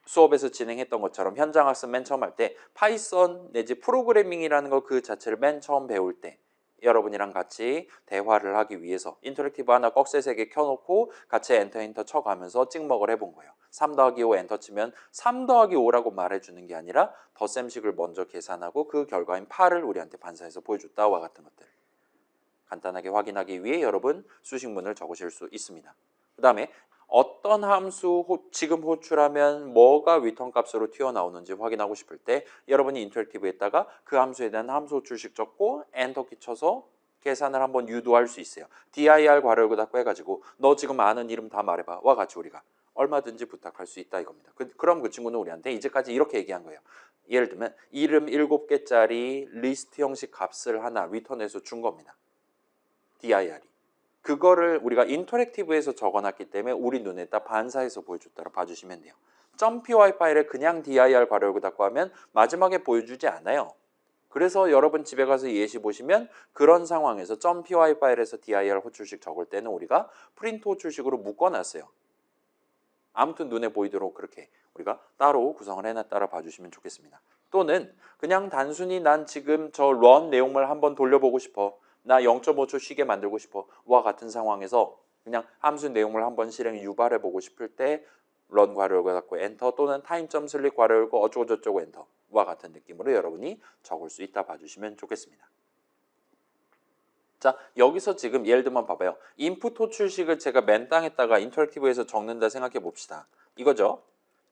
수업에서 진행했던 것처럼 현장 학습 맨 처음 할 때 파이썬 내지 프로그래밍이라는 거 그 자체를 맨 처음 배울 때 여러분이랑 같이 대화를 하기 위해서 인터랙티브 하나 꺽쇠 3개 켜놓고 같이 엔터 쳐가면서 찍먹을 해본 거예요. 3 더하기 5 엔터 치면 3 더하기 5라고 말해주는 게 아니라 덧셈식을 먼저 계산하고 그 결과인 8을 우리한테 반사해서 보여줬다와 같은 것들 간단하게 확인하기 위해 여러분 수식문을 적으실 수 있습니다. 그 다음에 어떤 함수 지금 호출하면 뭐가 리턴 값으로 튀어나오는지 확인하고 싶을 때 여러분이 인터랙티브에다가 그 함수에 대한 함수 호출식 적고 엔터키 쳐서 계산을 한번 유도할 수 있어요. dir 괄호 닫고 해가지고 너 지금 아는 이름 다 말해봐 와 같이 우리가 얼마든지 부탁할 수 있다 이겁니다. 그럼 그 친구는 우리한테 이제까지 이렇게 얘기한 거예요. 예를 들면 이름 7개짜리 리스트 형식 값을 하나 리턴해서 준 겁니다. dir이. 그거를 우리가 인터랙티브에서 적어놨기 때문에 우리 눈에다 반사해서 보여줬다고 봐주시면 돼요. .py 파일에 그냥 dir 괄호 닫고 하면 마지막에 보여주지 않아요. 그래서 여러분 집에 가서 예시 보시면 그런 상황에서 .py 파일에서 dir 호출식 적을 때는 우리가 프린트 호출식으로 묶어놨어요. 아무튼 눈에 보이도록 그렇게 우리가 따로 구성을 해놨다라 봐주시면 좋겠습니다. 또는 그냥 단순히 난 지금 저 run 내용을 한번 돌려보고 싶어. 나 0.5초 쉬게 만들고 싶어. 와 같은 상황에서 그냥 함수 내용을 한번 실행 유발해 보고 싶을 때 런 괄호 열고 닫고 엔터 또는 타임.슬립 괄호 열고 어쩌고 저쩌고 엔터와 같은 느낌으로 여러분이 적을 수 있다 봐주시면 좋겠습니다. 자, 여기서 지금 예를 들면 봐봐요. 인풋 호출식을 제가 맨땅에다가 인터랙티브에서 적는다 생각해 봅시다. 이거죠.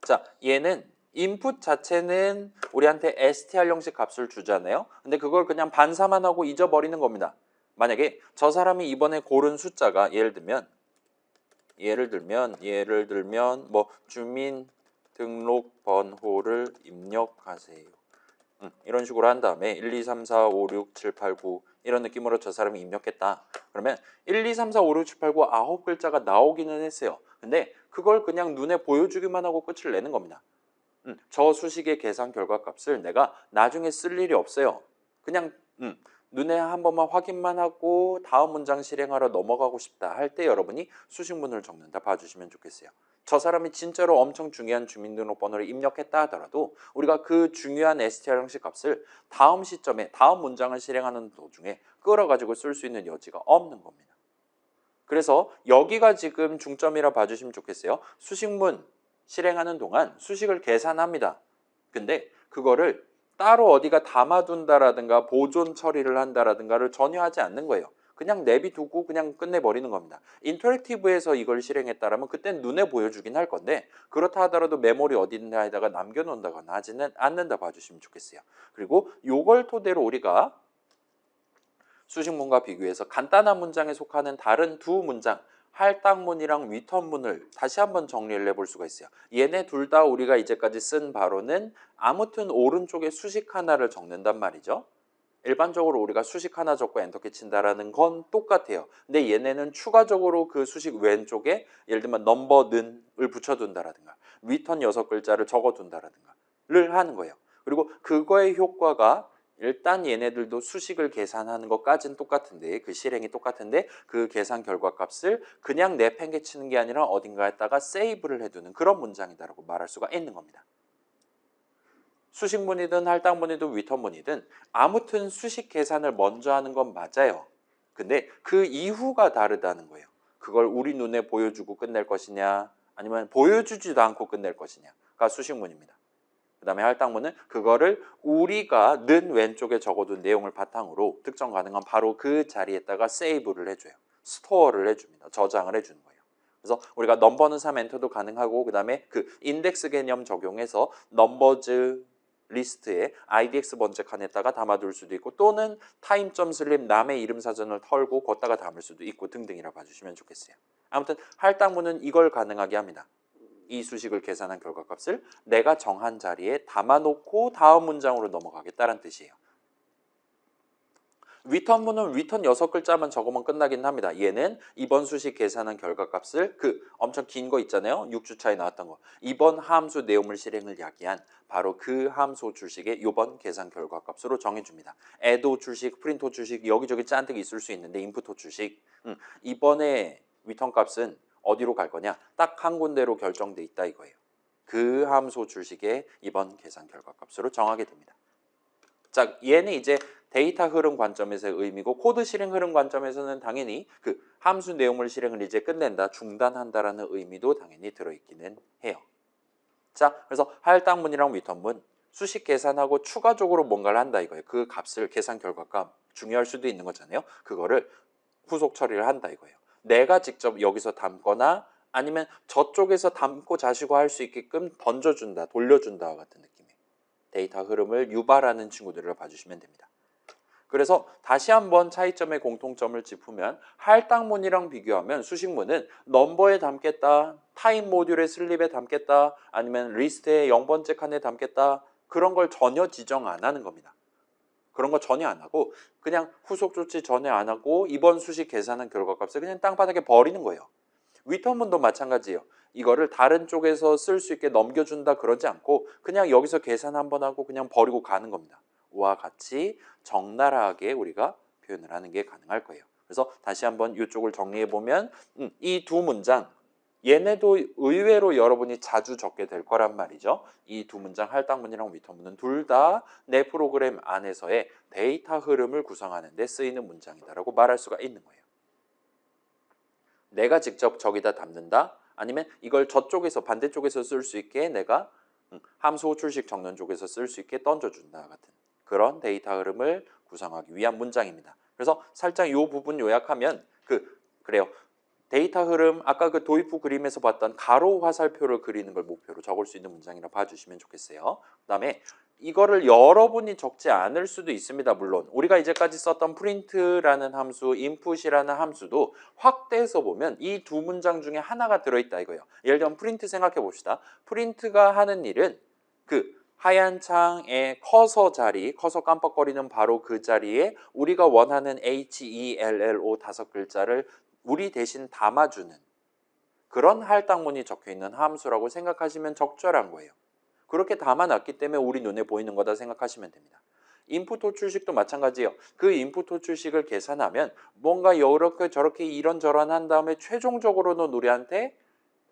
자, 얘는 인풋 자체는 우리한테 str 형식 값을 주잖아요. 근데 그걸 그냥 반사만 하고 잊어버리는 겁니다. 만약에 저 사람이 이번에 고른 숫자가 예를 들면 뭐 주민등록번호를 입력하세요. 이런 식으로 한 다음에 1, 2, 3, 4, 5, 6, 7, 8, 9 이런 느낌으로 저 사람이 입력했다. 그러면 1, 2, 3, 4, 5, 6, 7, 8, 9 9글자가 나오기는 했어요. 근데 그걸 그냥 눈에 보여주기만 하고 끝을 내는 겁니다. 저 수식의 계산 결과값을 내가 나중에 쓸 일이 없어요. 그냥 눈에 한 번만 확인만 하고 다음 문장 실행하러 넘어가고 싶다 할 때 여러분이 수식문을 적는다 봐주시면 좋겠어요. 저 사람이 진짜로 엄청 중요한 주민등록번호를 입력했다 하더라도 우리가 그 중요한 str 형식 값을 다음 시점에 다음 문장을 실행하는 도중에 끌어가지고 쓸 수 있는 여지가 없는 겁니다. 그래서 여기가 지금 중점이라 봐주시면 좋겠어요. 수식문 실행하는 동안 수식을 계산합니다. 근데 그거를 따로 어디가 담아둔다라든가 보존 처리를 한다라든가를 전혀 하지 않는 거예요. 그냥 내비두고 그냥 끝내버리는 겁니다. 인터랙티브에서 이걸 실행했다라면 그땐 눈에 보여주긴 할 건데 그렇다 하더라도 메모리 어딘가에다가 남겨놓는다거나 하지는 않는다 봐주시면 좋겠어요. 그리고 요걸 토대로 우리가 수식문과 비교해서 간단한 문장에 속하는 다른 두 문장 할당문이랑 위턴문을 다시 한번 정리를 해볼 수가 있어요. 얘네 둘 다 우리가 이제까지 쓴 바로는 아무튼 오른쪽에 수식 하나를 적는단 말이죠. 일반적으로 우리가 수식 하나 적고 엔터키 친다라는 건 똑같아요. 근데 얘네는 추가적으로 그 수식 왼쪽에 예를 들면 넘버는을 붙여둔다라든가 위턴 6글자를 적어둔다라든가를 하는 거예요. 그리고 그거의 효과가 일단 얘네들도 수식을 계산하는 것까지는 똑같은데 그 실행이 똑같은데 그 계산 결과값을 그냥 내팽개치는 게 아니라 어딘가에다가 세이브를 해두는 그런 문장이다라고 말할 수가 있는 겁니다. 수식문이든 할당문이든 위턴문이든 아무튼 수식 계산을 먼저 하는 건 맞아요. 근데 그 이후가 다르다는 거예요. 그걸 우리 눈에 보여주고 끝낼 것이냐 아니면 보여주지도 않고 끝낼 것이냐가 수식문입니다. 그 다음에 할당문은 그거를 우리가 는 왼쪽에 적어둔 내용을 바탕으로 특정 가능한 바로 그 자리에다가 세이브를 해줘요. 스토어를 해줍니다. 저장을 해주는 거예요. 그래서 우리가 넘버는 3 엔터도 가능하고 그 다음에 그 인덱스 개념 적용해서 넘버즈 리스트에 IDX 번째 칸에다가 담아둘 수도 있고 또는 타임.슬립 남의 이름 사전을 털고 걷다가 담을 수도 있고 등등이라 봐주시면 좋겠어요. 아무튼 할당문은 이걸 가능하게 합니다. 이 수식을 계산한 결과값을 내가 정한 자리에 담아놓고 다음 문장으로 넘어가겠다는 뜻이에요. 위턴문은 위턴 6글자만 적으면 끝나긴 합니다. 얘는 이번 수식 계산한 결과값을 그 엄청 긴 거 있잖아요. 6주차에 나왔던 거. 이번 함수 내용물 실행을 야기한 바로 그 함수 출식의 이번 계산 결과값으로 정해줍니다. add 출식, print 출식 여기저기 짠뜩 있을 수 있는데 input 출식 이번에 위턴 값은 어디로 갈 거냐? 딱 한 군데로 결정돼 있다 이거예요. 그 함수 출식의 이번 계산 결과값으로 정하게 됩니다. 자, 얘는 이제 데이터 흐름 관점에서의 의미고 코드 실행 흐름 관점에서는 당연히 그 함수 내용물 실행을 이제 끝낸다, 중단한다라는 의미도 당연히 들어있기는 해요. 자, 그래서 할당문이랑 위턴문 수식 계산하고 추가적으로 뭔가를 한다 이거예요. 그 값을 계산 결과값 중요할 수도 있는 거잖아요. 그거를 후속 처리를 한다 이거예요. 내가 직접 여기서 담거나 아니면 저쪽에서 담고 자시고 할 수 있게끔 던져준다, 돌려준다와 같은 느낌이에요. 데이터 흐름을 유발하는 친구들을 봐주시면 됩니다. 그래서 다시 한번 차이점의 공통점을 짚으면 할당문이랑 비교하면 수식문은 넘버에 담겠다, 타임 모듈의 슬립에 담겠다, 아니면 리스트의 0번째 칸에 담겠다 그런 걸 전혀 지정 안 하는 겁니다. 그런 거 전혀 안 하고 그냥 후속 조치 전혀 안 하고 이번 수식 계산한 결과값을 그냥 땅바닥에 버리는 거예요. 위턴문도 마찬가지예요. 이거를 다른 쪽에서 쓸 수 있게 넘겨준다 그러지 않고 그냥 여기서 계산 한번 하고 그냥 버리고 가는 겁니다. 와 같이 적나라하게 우리가 표현을 하는 게 가능할 거예요. 그래서 다시 한번 이쪽을 정리해 보면 이 두 문장 얘네도 의외로 여러분이 자주 적게 될 거란 말이죠. 이 두 문장 할당문이랑 위턴문은 둘 다 내 프로그램 안에서의 데이터 흐름을 구성하는 데 쓰이는 문장이다라고 말할 수가 있는 거예요. 내가 직접 저기다 담는다 아니면 이걸 저쪽에서 반대쪽에서 쓸 수 있게 내가 함수 호출식 적는 쪽에서 쓸 수 있게 던져준다 같은 그런 데이터 흐름을 구성하기 위한 문장입니다. 그래서 살짝 이 부분 요약하면 그래요. 데이터 흐름 아까 그 도입부 그림에서 봤던 가로 화살표를 그리는 걸 목표로 적을 수 있는 문장이라 봐주시면 좋겠어요. 그다음에 이거를 여러분이 적지 않을 수도 있습니다. 물론 우리가 이제까지 썼던 print라는 함수, input이라는 함수도 확대해서 보면 이 두 문장 중에 하나가 들어있다 이거예요. 예를 들면 print 생각해 봅시다. print가 하는 일은 그 하얀 창의 커서 자리, 커서 깜빡거리는 바로 그 자리에 우리가 원하는 HELLO 5글자를 우리 대신 담아주는 그런 할당문이 적혀있는 함수라고 생각하시면 적절한 거예요. 그렇게 담아놨기 때문에 우리 눈에 보이는 거다 생각하시면 됩니다. 인풋 호출식도 마찬가지예요. 그 인풋 호출식을 계산하면 뭔가 이렇게 저렇게 이런저런 한 다음에 최종적으로는 우리한테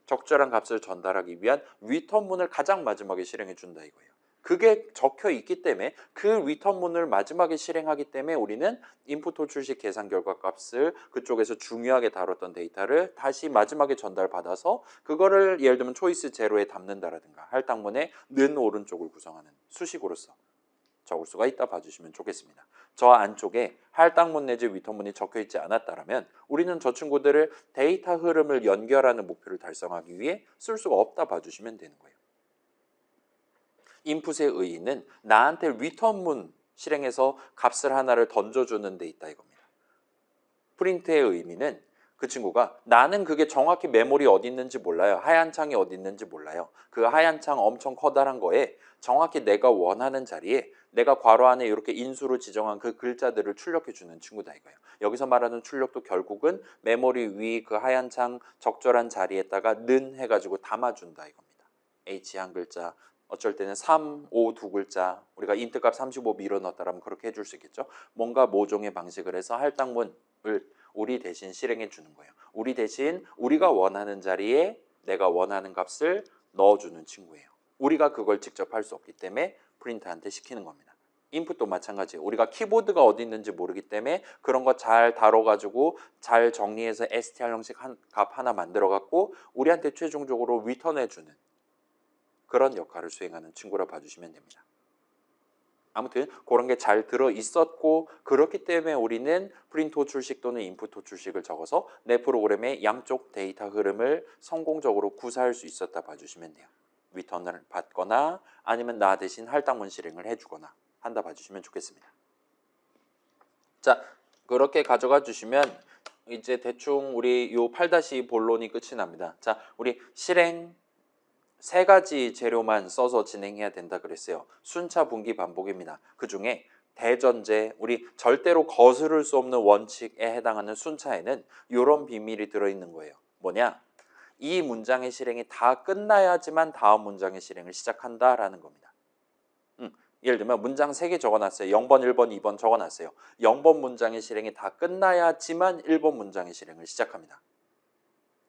적절한 값을 전달하기 위한 리턴문을 가장 마지막에 실행해 준다 이거예요. 그게 적혀 있기 때문에 그 리턴문을 마지막에 실행하기 때문에 우리는 인풋 호출식 계산 결과 값을 그쪽에서 중요하게 다뤘던 데이터를 다시 마지막에 전달받아서 그거를 예를 들면 초이스 제로에 담는다라든가 할당문의 는 오른쪽을 구성하는 수식으로서 적을 수가 있다 봐주시면 좋겠습니다. 저 안쪽에 할당문 내지 리턴문이 적혀 있지 않았다면 우리는 저 친구들을 데이터 흐름을 연결하는 목표를 달성하기 위해 쓸 수가 없다 봐주시면 되는 거예요. 인풋의 의의는 나한테 리턴문 실행해서 값을 하나를 던져주는 데 있다 이겁니다. 프린트의 의미는 그 친구가 나는 그게 정확히 메모리 어디 있는지 몰라요. 하얀 창이 어디 있는지 몰라요. 그 하얀 창 엄청 커다란 거에 정확히 내가 원하는 자리에 내가 괄호 안에 이렇게 인수로 지정한 그 글자들을 출력해 주는 친구다 이거예요. 여기서 말하는 출력도 결국은 메모리 위 그 하얀 창 적절한 자리에다가 는 해가지고 담아준다 이겁니다. H 한 글자, 어쩔 때는 3, 5 두 글자, 우리가 인트값 35 밀어 넣었다라면 그렇게 해줄 수 있겠죠. 뭔가 모종의 방식을 해서 할당문을 우리 대신 실행해 주는 거예요. 우리 대신 우리가 원하는 자리에 내가 원하는 값을 넣어주는 친구예요. 우리가 그걸 직접 할 수 없기 때문에 프린터한테 시키는 겁니다. 인풋도 마찬가지예요. 우리가 키보드가 어디 있는지 모르기 때문에 그런 거 잘 다뤄가지고 잘 정리해서 str 형식 값 하나 만들어갖고 우리한테 최종적으로 리턴해주는 그런 역할을 수행하는 친구라 봐주시면 됩니다. 아무튼 그런 게 잘 들어 있었고 그렇기 때문에 우리는 프린트 호출식 또는 인풋 호출식을 적어서 내 프로그램의 양쪽 데이터 흐름을 성공적으로 구사할 수 있었다 봐주시면 돼요. 리턴을 받거나 아니면 나 대신 할당문 실행을 해주거나 한다 봐주시면 좋겠습니다. 자, 그렇게 가져가 주시면 이제 대충 우리 요 8-2 본론이 끝이 납니다. 자, 우리 실행 세 가지 재료만 써서 진행해야 된다 그랬어요. 순차, 분기, 반복입니다. 그 중에 대전제, 우리 절대로 거스를 수 없는 원칙에 해당하는 순차에는 이런 비밀이 들어있는 거예요. 뭐냐? 이 문장의 실행이 다 끝나야지만 다음 문장의 실행을 시작한다라는 겁니다. 예를 들면 문장 3개 적어놨어요. 0번, 1번, 2번 적어놨어요. 0번 문장의 실행이 다 끝나야지만 1번 문장의 실행을 시작합니다.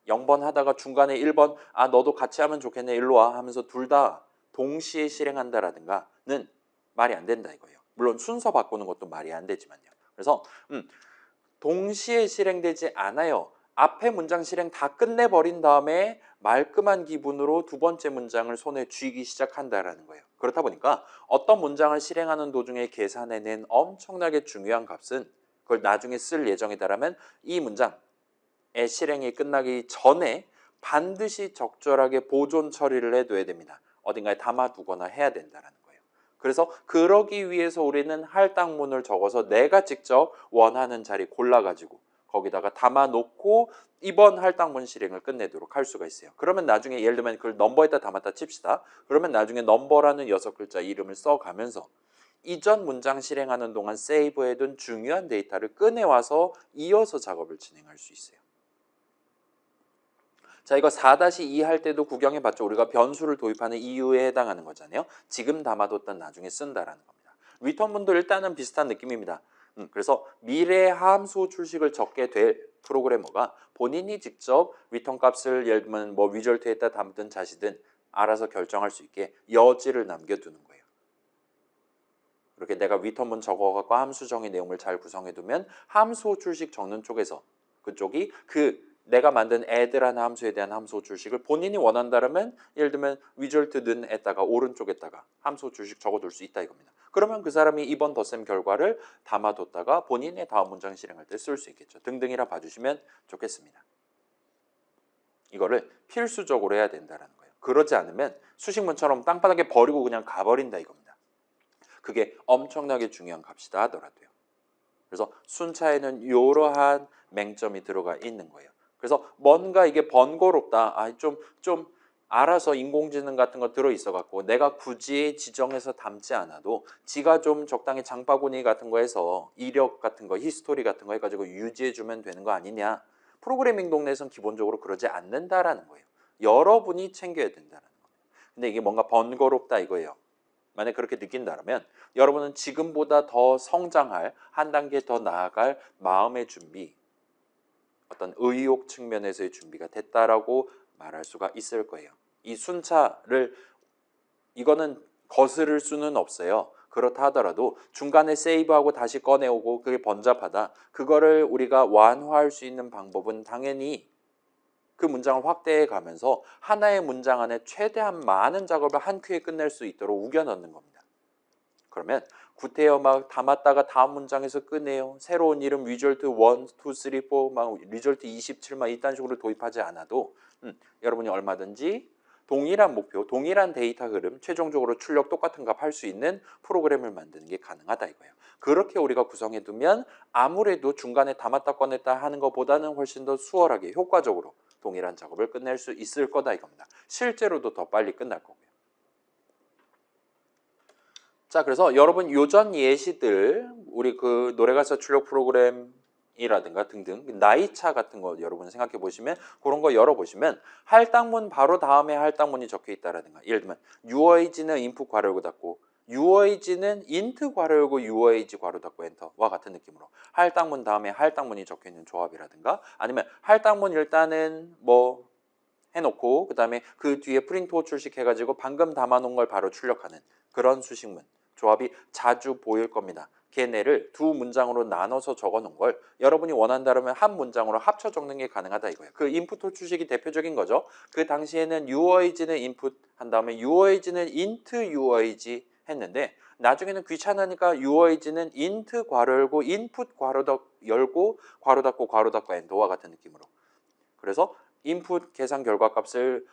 0번 하다가 중간에 1번 너도 같이 하면 좋겠네 일로 와 하면서 둘 다 동시에 실행한다라든가는 말이 안 된다 이거예요. 물론 순서 바꾸는 것도 말이 안 되지만요. 그래서 동시에 실행되지 않아요. 앞에 문장 실행 다 끝내버린 다음에 말끔한 기분으로 두 번째 문장을 손에 쥐기 시작한다라는 거예요. 그렇다 보니까 어떤 문장을 실행하는 도중에 계산해낸 엄청나게 중요한 값은 그걸 나중에 쓸 예정이다라면 이 문장 실행이 끝나기 전에 반드시 적절하게 보존 처리를 해둬야 됩니다. 어딘가에 담아두거나 해야 된다는 거예요. 그래서 그러기 위해서 우리는 할당문을 적어서 내가 직접 원하는 자리 골라가지고 거기다가 담아놓고 이번 할당문 실행을 끝내도록 할 수가 있어요. 그러면 나중에 예를 들면 그걸 넘버에다 담았다 칩시다. 그러면 나중에 넘버라는 6글자 이름을 써가면서 이전 문장 실행하는 동안 세이브해둔 중요한 데이터를 꺼내와서 이어서 작업을 진행할 수 있어요. 자, 이거 4-2 할 때도 구경해 봤죠. 우리가 변수를 도입하는 이유에 해당하는 거잖아요. 지금 담아뒀던 나중에 쓴다라는 겁니다. 리턴문도 일단은 비슷한 느낌입니다. 그래서 미래 함수 출식을 적게 될 프로그래머가 본인이 직접 리턴 값을 예를 들면 뭐 리절트에다 담든 자시든 알아서 결정할 수 있게 여지를 남겨두는 거예요. 이렇게 내가 리턴문 적어갖고 함수 정의 내용을 잘 구성해두면 함수 출식 적는 쪽에서 그쪽이 그 내가 만든 애들한 함수에 대한 함수 줄식을 본인이 원한다면 예를 들면 result는에다가 오른쪽에다가 함수 줄식 적어둘 수 있다 이겁니다. 그러면 그 사람이 이번 덧셈 결과를 담아뒀다가 본인의 다음 문장 실행할 때 쓸 수 있겠죠. 등등이라 봐주시면 좋겠습니다. 이거를 필수적으로 해야 된다는 거예요. 그러지 않으면 수식문처럼 땅바닥에 버리고 그냥 가버린다 이겁니다. 그게 엄청나게 중요한 값이다 하더라도요. 그래서 순차에는 이러한 맹점이 들어가 있는 거예요. 그래서 뭔가 이게 번거롭다. 좀 알아서 인공지능 같은 거 들어있어 갖고 내가 굳이 지정해서 담지 않아도 지가 좀 적당히 장바구니 같은 거 해서 이력 같은 거, 히스토리 같은 거 해가지고 유지해주면 되는 거 아니냐. 프로그래밍 동네에서는 기본적으로 그러지 않는다라는 거예요. 여러분이 챙겨야 된다는 거예요. 근데 이게 뭔가 번거롭다 이거예요. 만약 그렇게 느낀다면 여러분은 지금보다 더 성장할, 한 단계 더 나아갈 마음의 준비, 어떤 의욕 측면에서의 준비가 됐다라고 말할 수가 있을 거예요. 이 순차를 이거는 거스를 수는 없어요. 그렇다 하더라도 중간에 세이브하고 다시 꺼내오고 그게 번잡하다. 그거를 우리가 완화할 수 있는 방법은 당연히 그 문장을 확대해 가면서 하나의 문장 안에 최대한 많은 작업을 한 큐에 끝낼 수 있도록 우겨 넣는 겁니다. 그러면 구태여 막 담았다가 다음 문장에서 끄네요. 새로운 이름 result 1, 2, 3, 4, 막 result 27 막 이딴 식으로 도입하지 않아도 여러분이 얼마든지 동일한 목표, 동일한 데이터 흐름, 최종적으로 출력 똑같은 값 할 수 있는 프로그램을 만드는 게 가능하다 이거예요. 그렇게 우리가 구성해 두면 아무래도 중간에 담았다 꺼냈다 하는 것보다는 훨씬 더 수월하게 효과적으로 동일한 작업을 끝낼 수 있을 거다 이겁니다. 실제로도 더 빨리 끝날 거고요. 자, 그래서 여러분 요전 예시들 우리 그 노래가사 출력 프로그램이라든가 등등 나이차 같은 거 여러분 생각해 보시면 그런 거 열어보시면 할당문 바로 다음에 할당문이 적혀 있다라든가 예를 들면 UIG는 input 괄호 열고 닫고 UIG는 int 괄호 열고 UIG 괄호 닫고 엔터와 같은 느낌으로 할당문 다음에 할당문이 적혀 있는 조합이라든가 아니면 할당문 일단은 뭐 해놓고 그 다음에 그 뒤에 프린트 출식 해가지고 방금 담아놓은 걸 바로 출력하는 그런 수식문 조합이 자주 보일 겁니다. 걔네를 두 문장으로 나눠서 적어놓은 걸 여러분이 원한다면 한 문장으로 합쳐 적는 게 가능하다 이거예요. 그 인풋 출식이 대표적인 거죠. 그 당시에는 UIG는 인풋 한 다음에 UIG는 int UIG 했는데 나중에는 귀찮으니까 UIG는 int 괄호 열고 input 괄호 열고 괄호 닫고 엔터와 같은 느낌으로 그래서 인풋 계산 결과 값을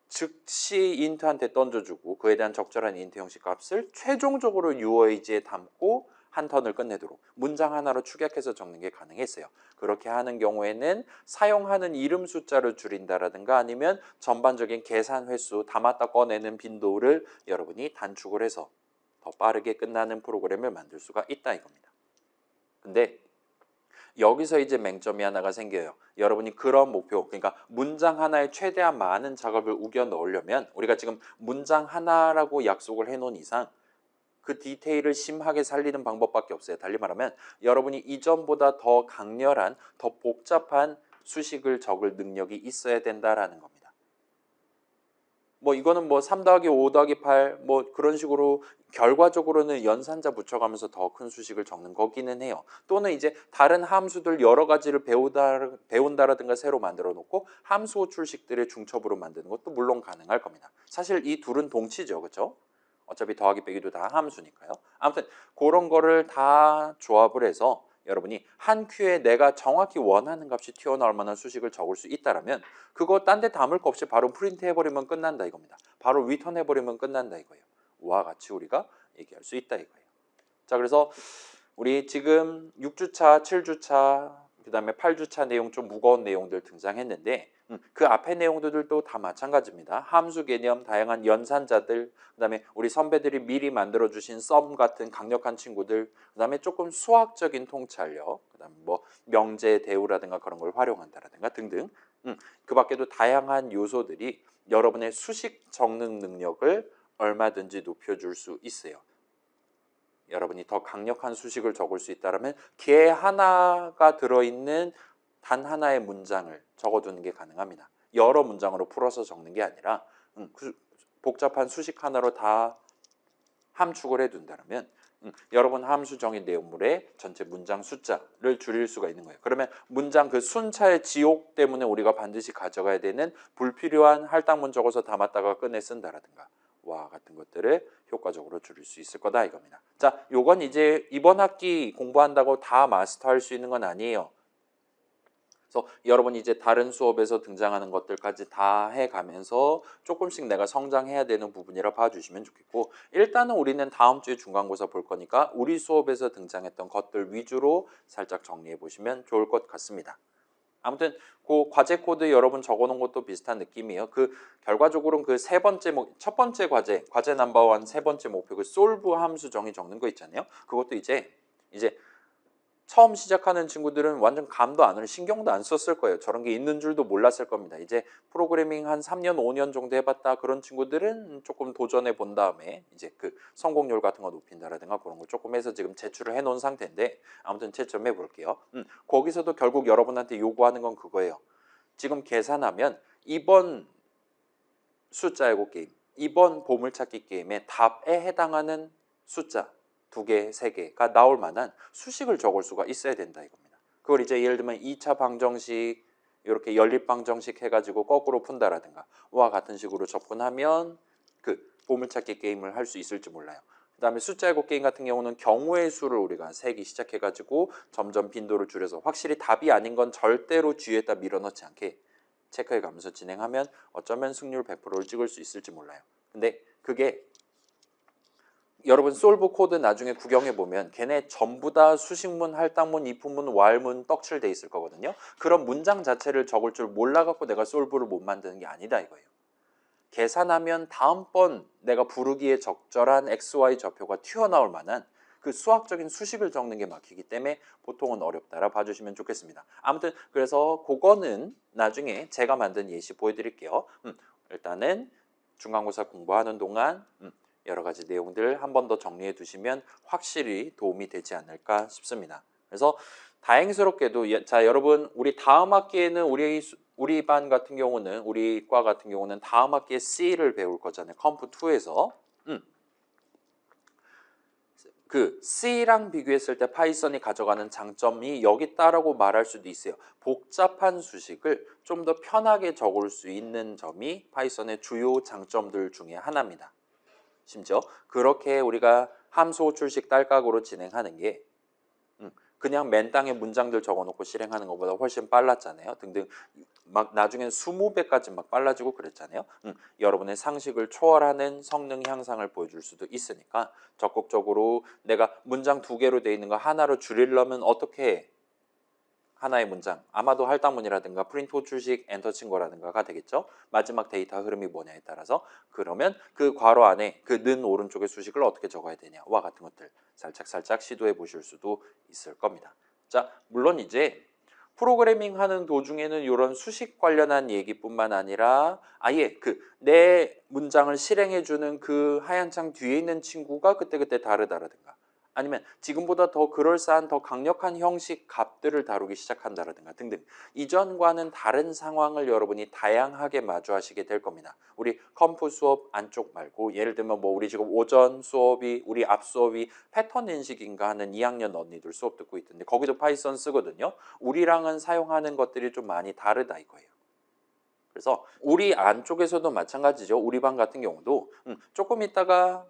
즉시 int한테 던져주고 그에 대한 적절한 int 형식 값을 최종적으로 UIG에 담고 한 턴을 끝내도록 문장 하나로 축약해서 적는 게 가능했어요. 그렇게 하는 경우에는 사용하는 이름 숫자를 줄인다라든가 아니면 전반적인 계산 횟수 담았다 꺼내는 빈도를 여러분이 단축을 해서 더 빠르게 끝나는 프로그램을 만들 수가 있다 이겁니다. 근데 여기서 이제 맹점이 하나가 생겨요. 여러분이 그런 목표, 그러니까 문장 하나에 최대한 많은 작업을 우겨 넣으려면 우리가 지금 문장 하나라고 약속을 해놓은 이상 그 디테일을 심하게 살리는 방법밖에 없어요. 달리 말하면 여러분이 이전보다 더 강렬한, 더 복잡한 수식을 적을 능력이 있어야 된다라는 겁니다. 뭐 이거는 뭐 3 더하기 5 더하기 8 뭐 그런 식으로 결과적으로는 연산자 붙여가면서 더 큰 수식을 적는 거기는 해요. 또는 이제 다른 함수들 여러 가지를 배운다라든가 새로 만들어 놓고 함수 출식들의 중첩으로 만드는 것도 물론 가능할 겁니다. 사실 이 둘은 동치죠. 그렇죠? 어차피 더하기 빼기도 다 함수니까요. 아무튼 그런 거를 다 조합을 해서 여러분이 한 큐에 내가 정확히 원하는 값이 튀어나올 만한 수식을 적을 수 있다면 그거 딴 데 담을 거 없이 바로 프린트 해버리면 끝난다 이겁니다. 바로 리턴 해버리면 끝난다 이거예요. 와 같이 우리가 얘기할 수 있다 이거예요. 자, 그래서 우리 지금 6주차, 7주차, 그 다음에 8주차 내용 좀 무거운 내용들 등장했는데 그 앞에 내용들도 다 마찬가지입니다. 함수 개념, 다양한 연산자들, 그 다음에 우리 선배들이 미리 만들어주신 썸 같은 강력한 친구들, 그 다음에 조금 수학적인 통찰력, 그 다음에 뭐 명제, 대우라든가 그런 걸 활용한다라든가 등등 그 밖에도 다양한 요소들이 여러분의 수식 적는 능력을 얼마든지 높여줄 수 있어요. 여러분이 더 강력한 수식을 적을 수 있다면 개 하나가 들어있는 단 하나의 문장을 적어두는 게 가능합니다. 여러 문장으로 풀어서 적는 게 아니라 복잡한 수식 하나로 다 함축을 해둔다면 여러분 함수 정의 내용물의 전체 문장 숫자를 줄일 수가 있는 거예요. 그러면 문장 그 순차의 지옥 때문에 우리가 반드시 가져가야 되는 불필요한 할당문 적어서 담았다가 끝내 쓴다라든가 와 같은 것들을 효과적으로 줄일 수 있을 거다 이겁니다. 자, 요건 이제 이번 학기 공부한다고 다 마스터할 수 있는 건 아니에요. 그래서 여러분 이제 다른 수업에서 등장하는 것들까지 다 해가면서 조금씩 내가 성장해야 되는 부분이라 봐주시면 좋겠고, 일단은 우리는 다음 주에 중간고사 볼 거니까 우리 수업에서 등장했던 것들 위주로 살짝 정리해 보시면 좋을 것 같습니다. 아무튼 그 과제 코드 여러분 적어놓은 것도 비슷한 느낌이에요. 그 결과적으로는 그 첫 번째 과제 넘버원 세 번째 목표 그 솔브 함수 정의 적는 거 있잖아요. 그것도 이제 처음 시작하는 친구들은 완전 감도 안 오는 신경도 안 썼을 거예요. 저런 게 있는 줄도 몰랐을 겁니다. 이제 프로그래밍 한 3년, 5년 정도 해봤다 그런 친구들은 조금 도전해 본 다음에 이제 그 성공률 같은 거 높인다라든가 그런 거 조금 해서 지금 제출을 해놓은 상태인데 아무튼 채점해 볼게요. 거기서도 결국 여러분한테 요구하는 건 그거예요. 지금 계산하면 이번 숫자예고 게임, 이번 보물찾기 게임의 답에 해당하는 숫자 2개, 3개가 나올 만한 수식을 적을 수가 있어야 된다 이겁니다. 그걸 이제 예를 들면 2차 방정식, 이렇게 연립 방정식 해가지고 거꾸로 푼다라든가 와 같은 식으로 접근하면 그 보물찾기 게임을 할 수 있을지 몰라요. 그 다음에 숫자 제곱 게임 같은 경우는 경우의 수를 우리가 세기 시작해가지고 점점 빈도를 줄여서 확실히 답이 아닌 건 절대로 뒤에다 밀어넣지 않게 체크해 가면서 진행하면 어쩌면 승률 100%를 찍을 수 있을지 몰라요. 근데 그게 여러분 솔브 코드 나중에 구경해 보면 걔네 전부 다 수식문, 할당문, if문, while문 떡칠돼 있을 거거든요. 그런 문장 자체를 적을 줄 몰라갖고 내가 솔브를 못 만드는 게 아니다 이거예요. 계산하면 다음번 내가 부르기에 적절한 XY 좌표가 튀어나올 만한 그 수학적인 수식을 적는 게 막히기 때문에 보통은 어렵다라 봐주시면 좋겠습니다. 아무튼 그래서 그거는 나중에 제가 만든 예시 보여드릴게요. 일단은 중간고사 공부하는 동안 여러 가지 내용들 한 번 더 정리해 두시면 확실히 도움이 되지 않을까 싶습니다. 그래서 다행스럽게도 자 여러분 우리 다음 학기에는 우리 반 같은 경우는 우리 과 같은 경우는 다음 학기에 C를 배울 거잖아요. 컴프2에서 그 C랑 비교했을 때 파이썬이 가져가는 장점이 여기 있다라고 말할 수도 있어요. 복잡한 수식을 좀 더 편하게 적을 수 있는 점이 파이썬의 주요 장점들 중에 하나입니다. 심지어 그렇게 우리가 함수 호출식 딸깍으로 진행하는 게 그냥 맨 땅에 문장들 적어놓고 실행하는 것보다 훨씬 빨랐잖아요. 등등 막 나중엔 20배까지 막 빨라지고 그랬잖아요. 여러분의 상식을 초월하는 성능 향상을 보여줄 수도 있으니까 적극적으로 내가 문장 2개로 돼 있는 거 하나로 줄이려면 어떻게 해? 하나의 문장, 아마도 할당문이라든가 프린트 호출식 엔터 친 거라든가가 되겠죠. 마지막 데이터 흐름이 뭐냐에 따라서 그러면 그 괄호 안에 그 는 오른쪽의 수식을 어떻게 적어야 되냐와 같은 것들 살짝 시도해 보실 수도 있을 겁니다. 자, 물론 이제 프로그래밍 하는 도중에는 이런 수식 관련한 얘기뿐만 아니라 아예 그 내 문장을 실행해 주는 그 하얀 창 뒤에 있는 친구가 그때그때 다르다라든가 아니면 지금보다 더 그럴싸한 더 강력한 형식 값들을 다루기 시작한다라든가 등등 이전과는 다른 상황을 여러분이 다양하게 마주하시게 될 겁니다. 우리 컴프 수업 안쪽 말고 예를 들면 뭐 우리 지금 오전 수업이 우리 앞 수업이 패턴 인식인가 하는 2학년 언니들 수업 듣고 있던데 거기도 파이썬 쓰거든요. 우리랑은 사용하는 것들이 좀 많이 다르다 이거예요. 그래서 우리 안쪽에서도 마찬가지죠. 우리 반 같은 경우도 조금 있다가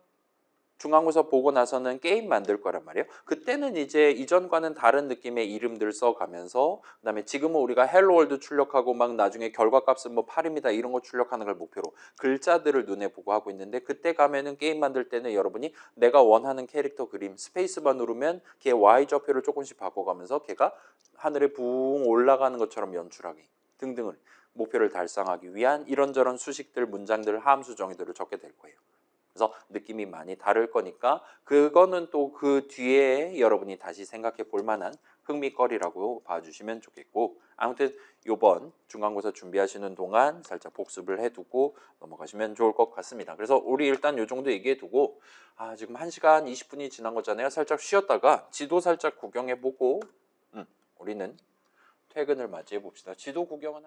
중간고사 보고 나서는 게임 만들 거란 말이에요. 그때는 이제 이전과는 다른 느낌의 이름들 써가면서 그다음에 지금은 우리가 헬로월드 출력하고 막 나중에 결과값은 뭐 8입니다. 이런 거 출력하는 걸 목표로 글자들을 눈에 보고 하고 있는데 그때 가면은 게임 만들 때는 여러분이 내가 원하는 캐릭터 그림 스페이스바 누르면 걔 Y 좌표를 조금씩 바꿔가면서 걔가 하늘에 붕 올라가는 것처럼 연출하기 등등을 목표를 달성하기 위한 이런저런 수식들, 문장들, 함수 정의들을 적게 될 거예요. 그래서 느낌이 많이 다를 거니까 그거는 또 그 뒤에 여러분이 다시 생각해 볼 만한 흥미거리라고 봐주시면 좋겠고 아무튼 요번 중간고사 준비하시는 동안 살짝 복습을 해두고 넘어가시면 좋을 것 같습니다. 그래서 우리 일단 요 정도 얘기해 두고 지금 1시간 20분이 지난 거잖아요. 살짝 쉬었다가 지도 살짝 구경해 보고 우리는 퇴근을 맞이해 봅시다. 지도 구경은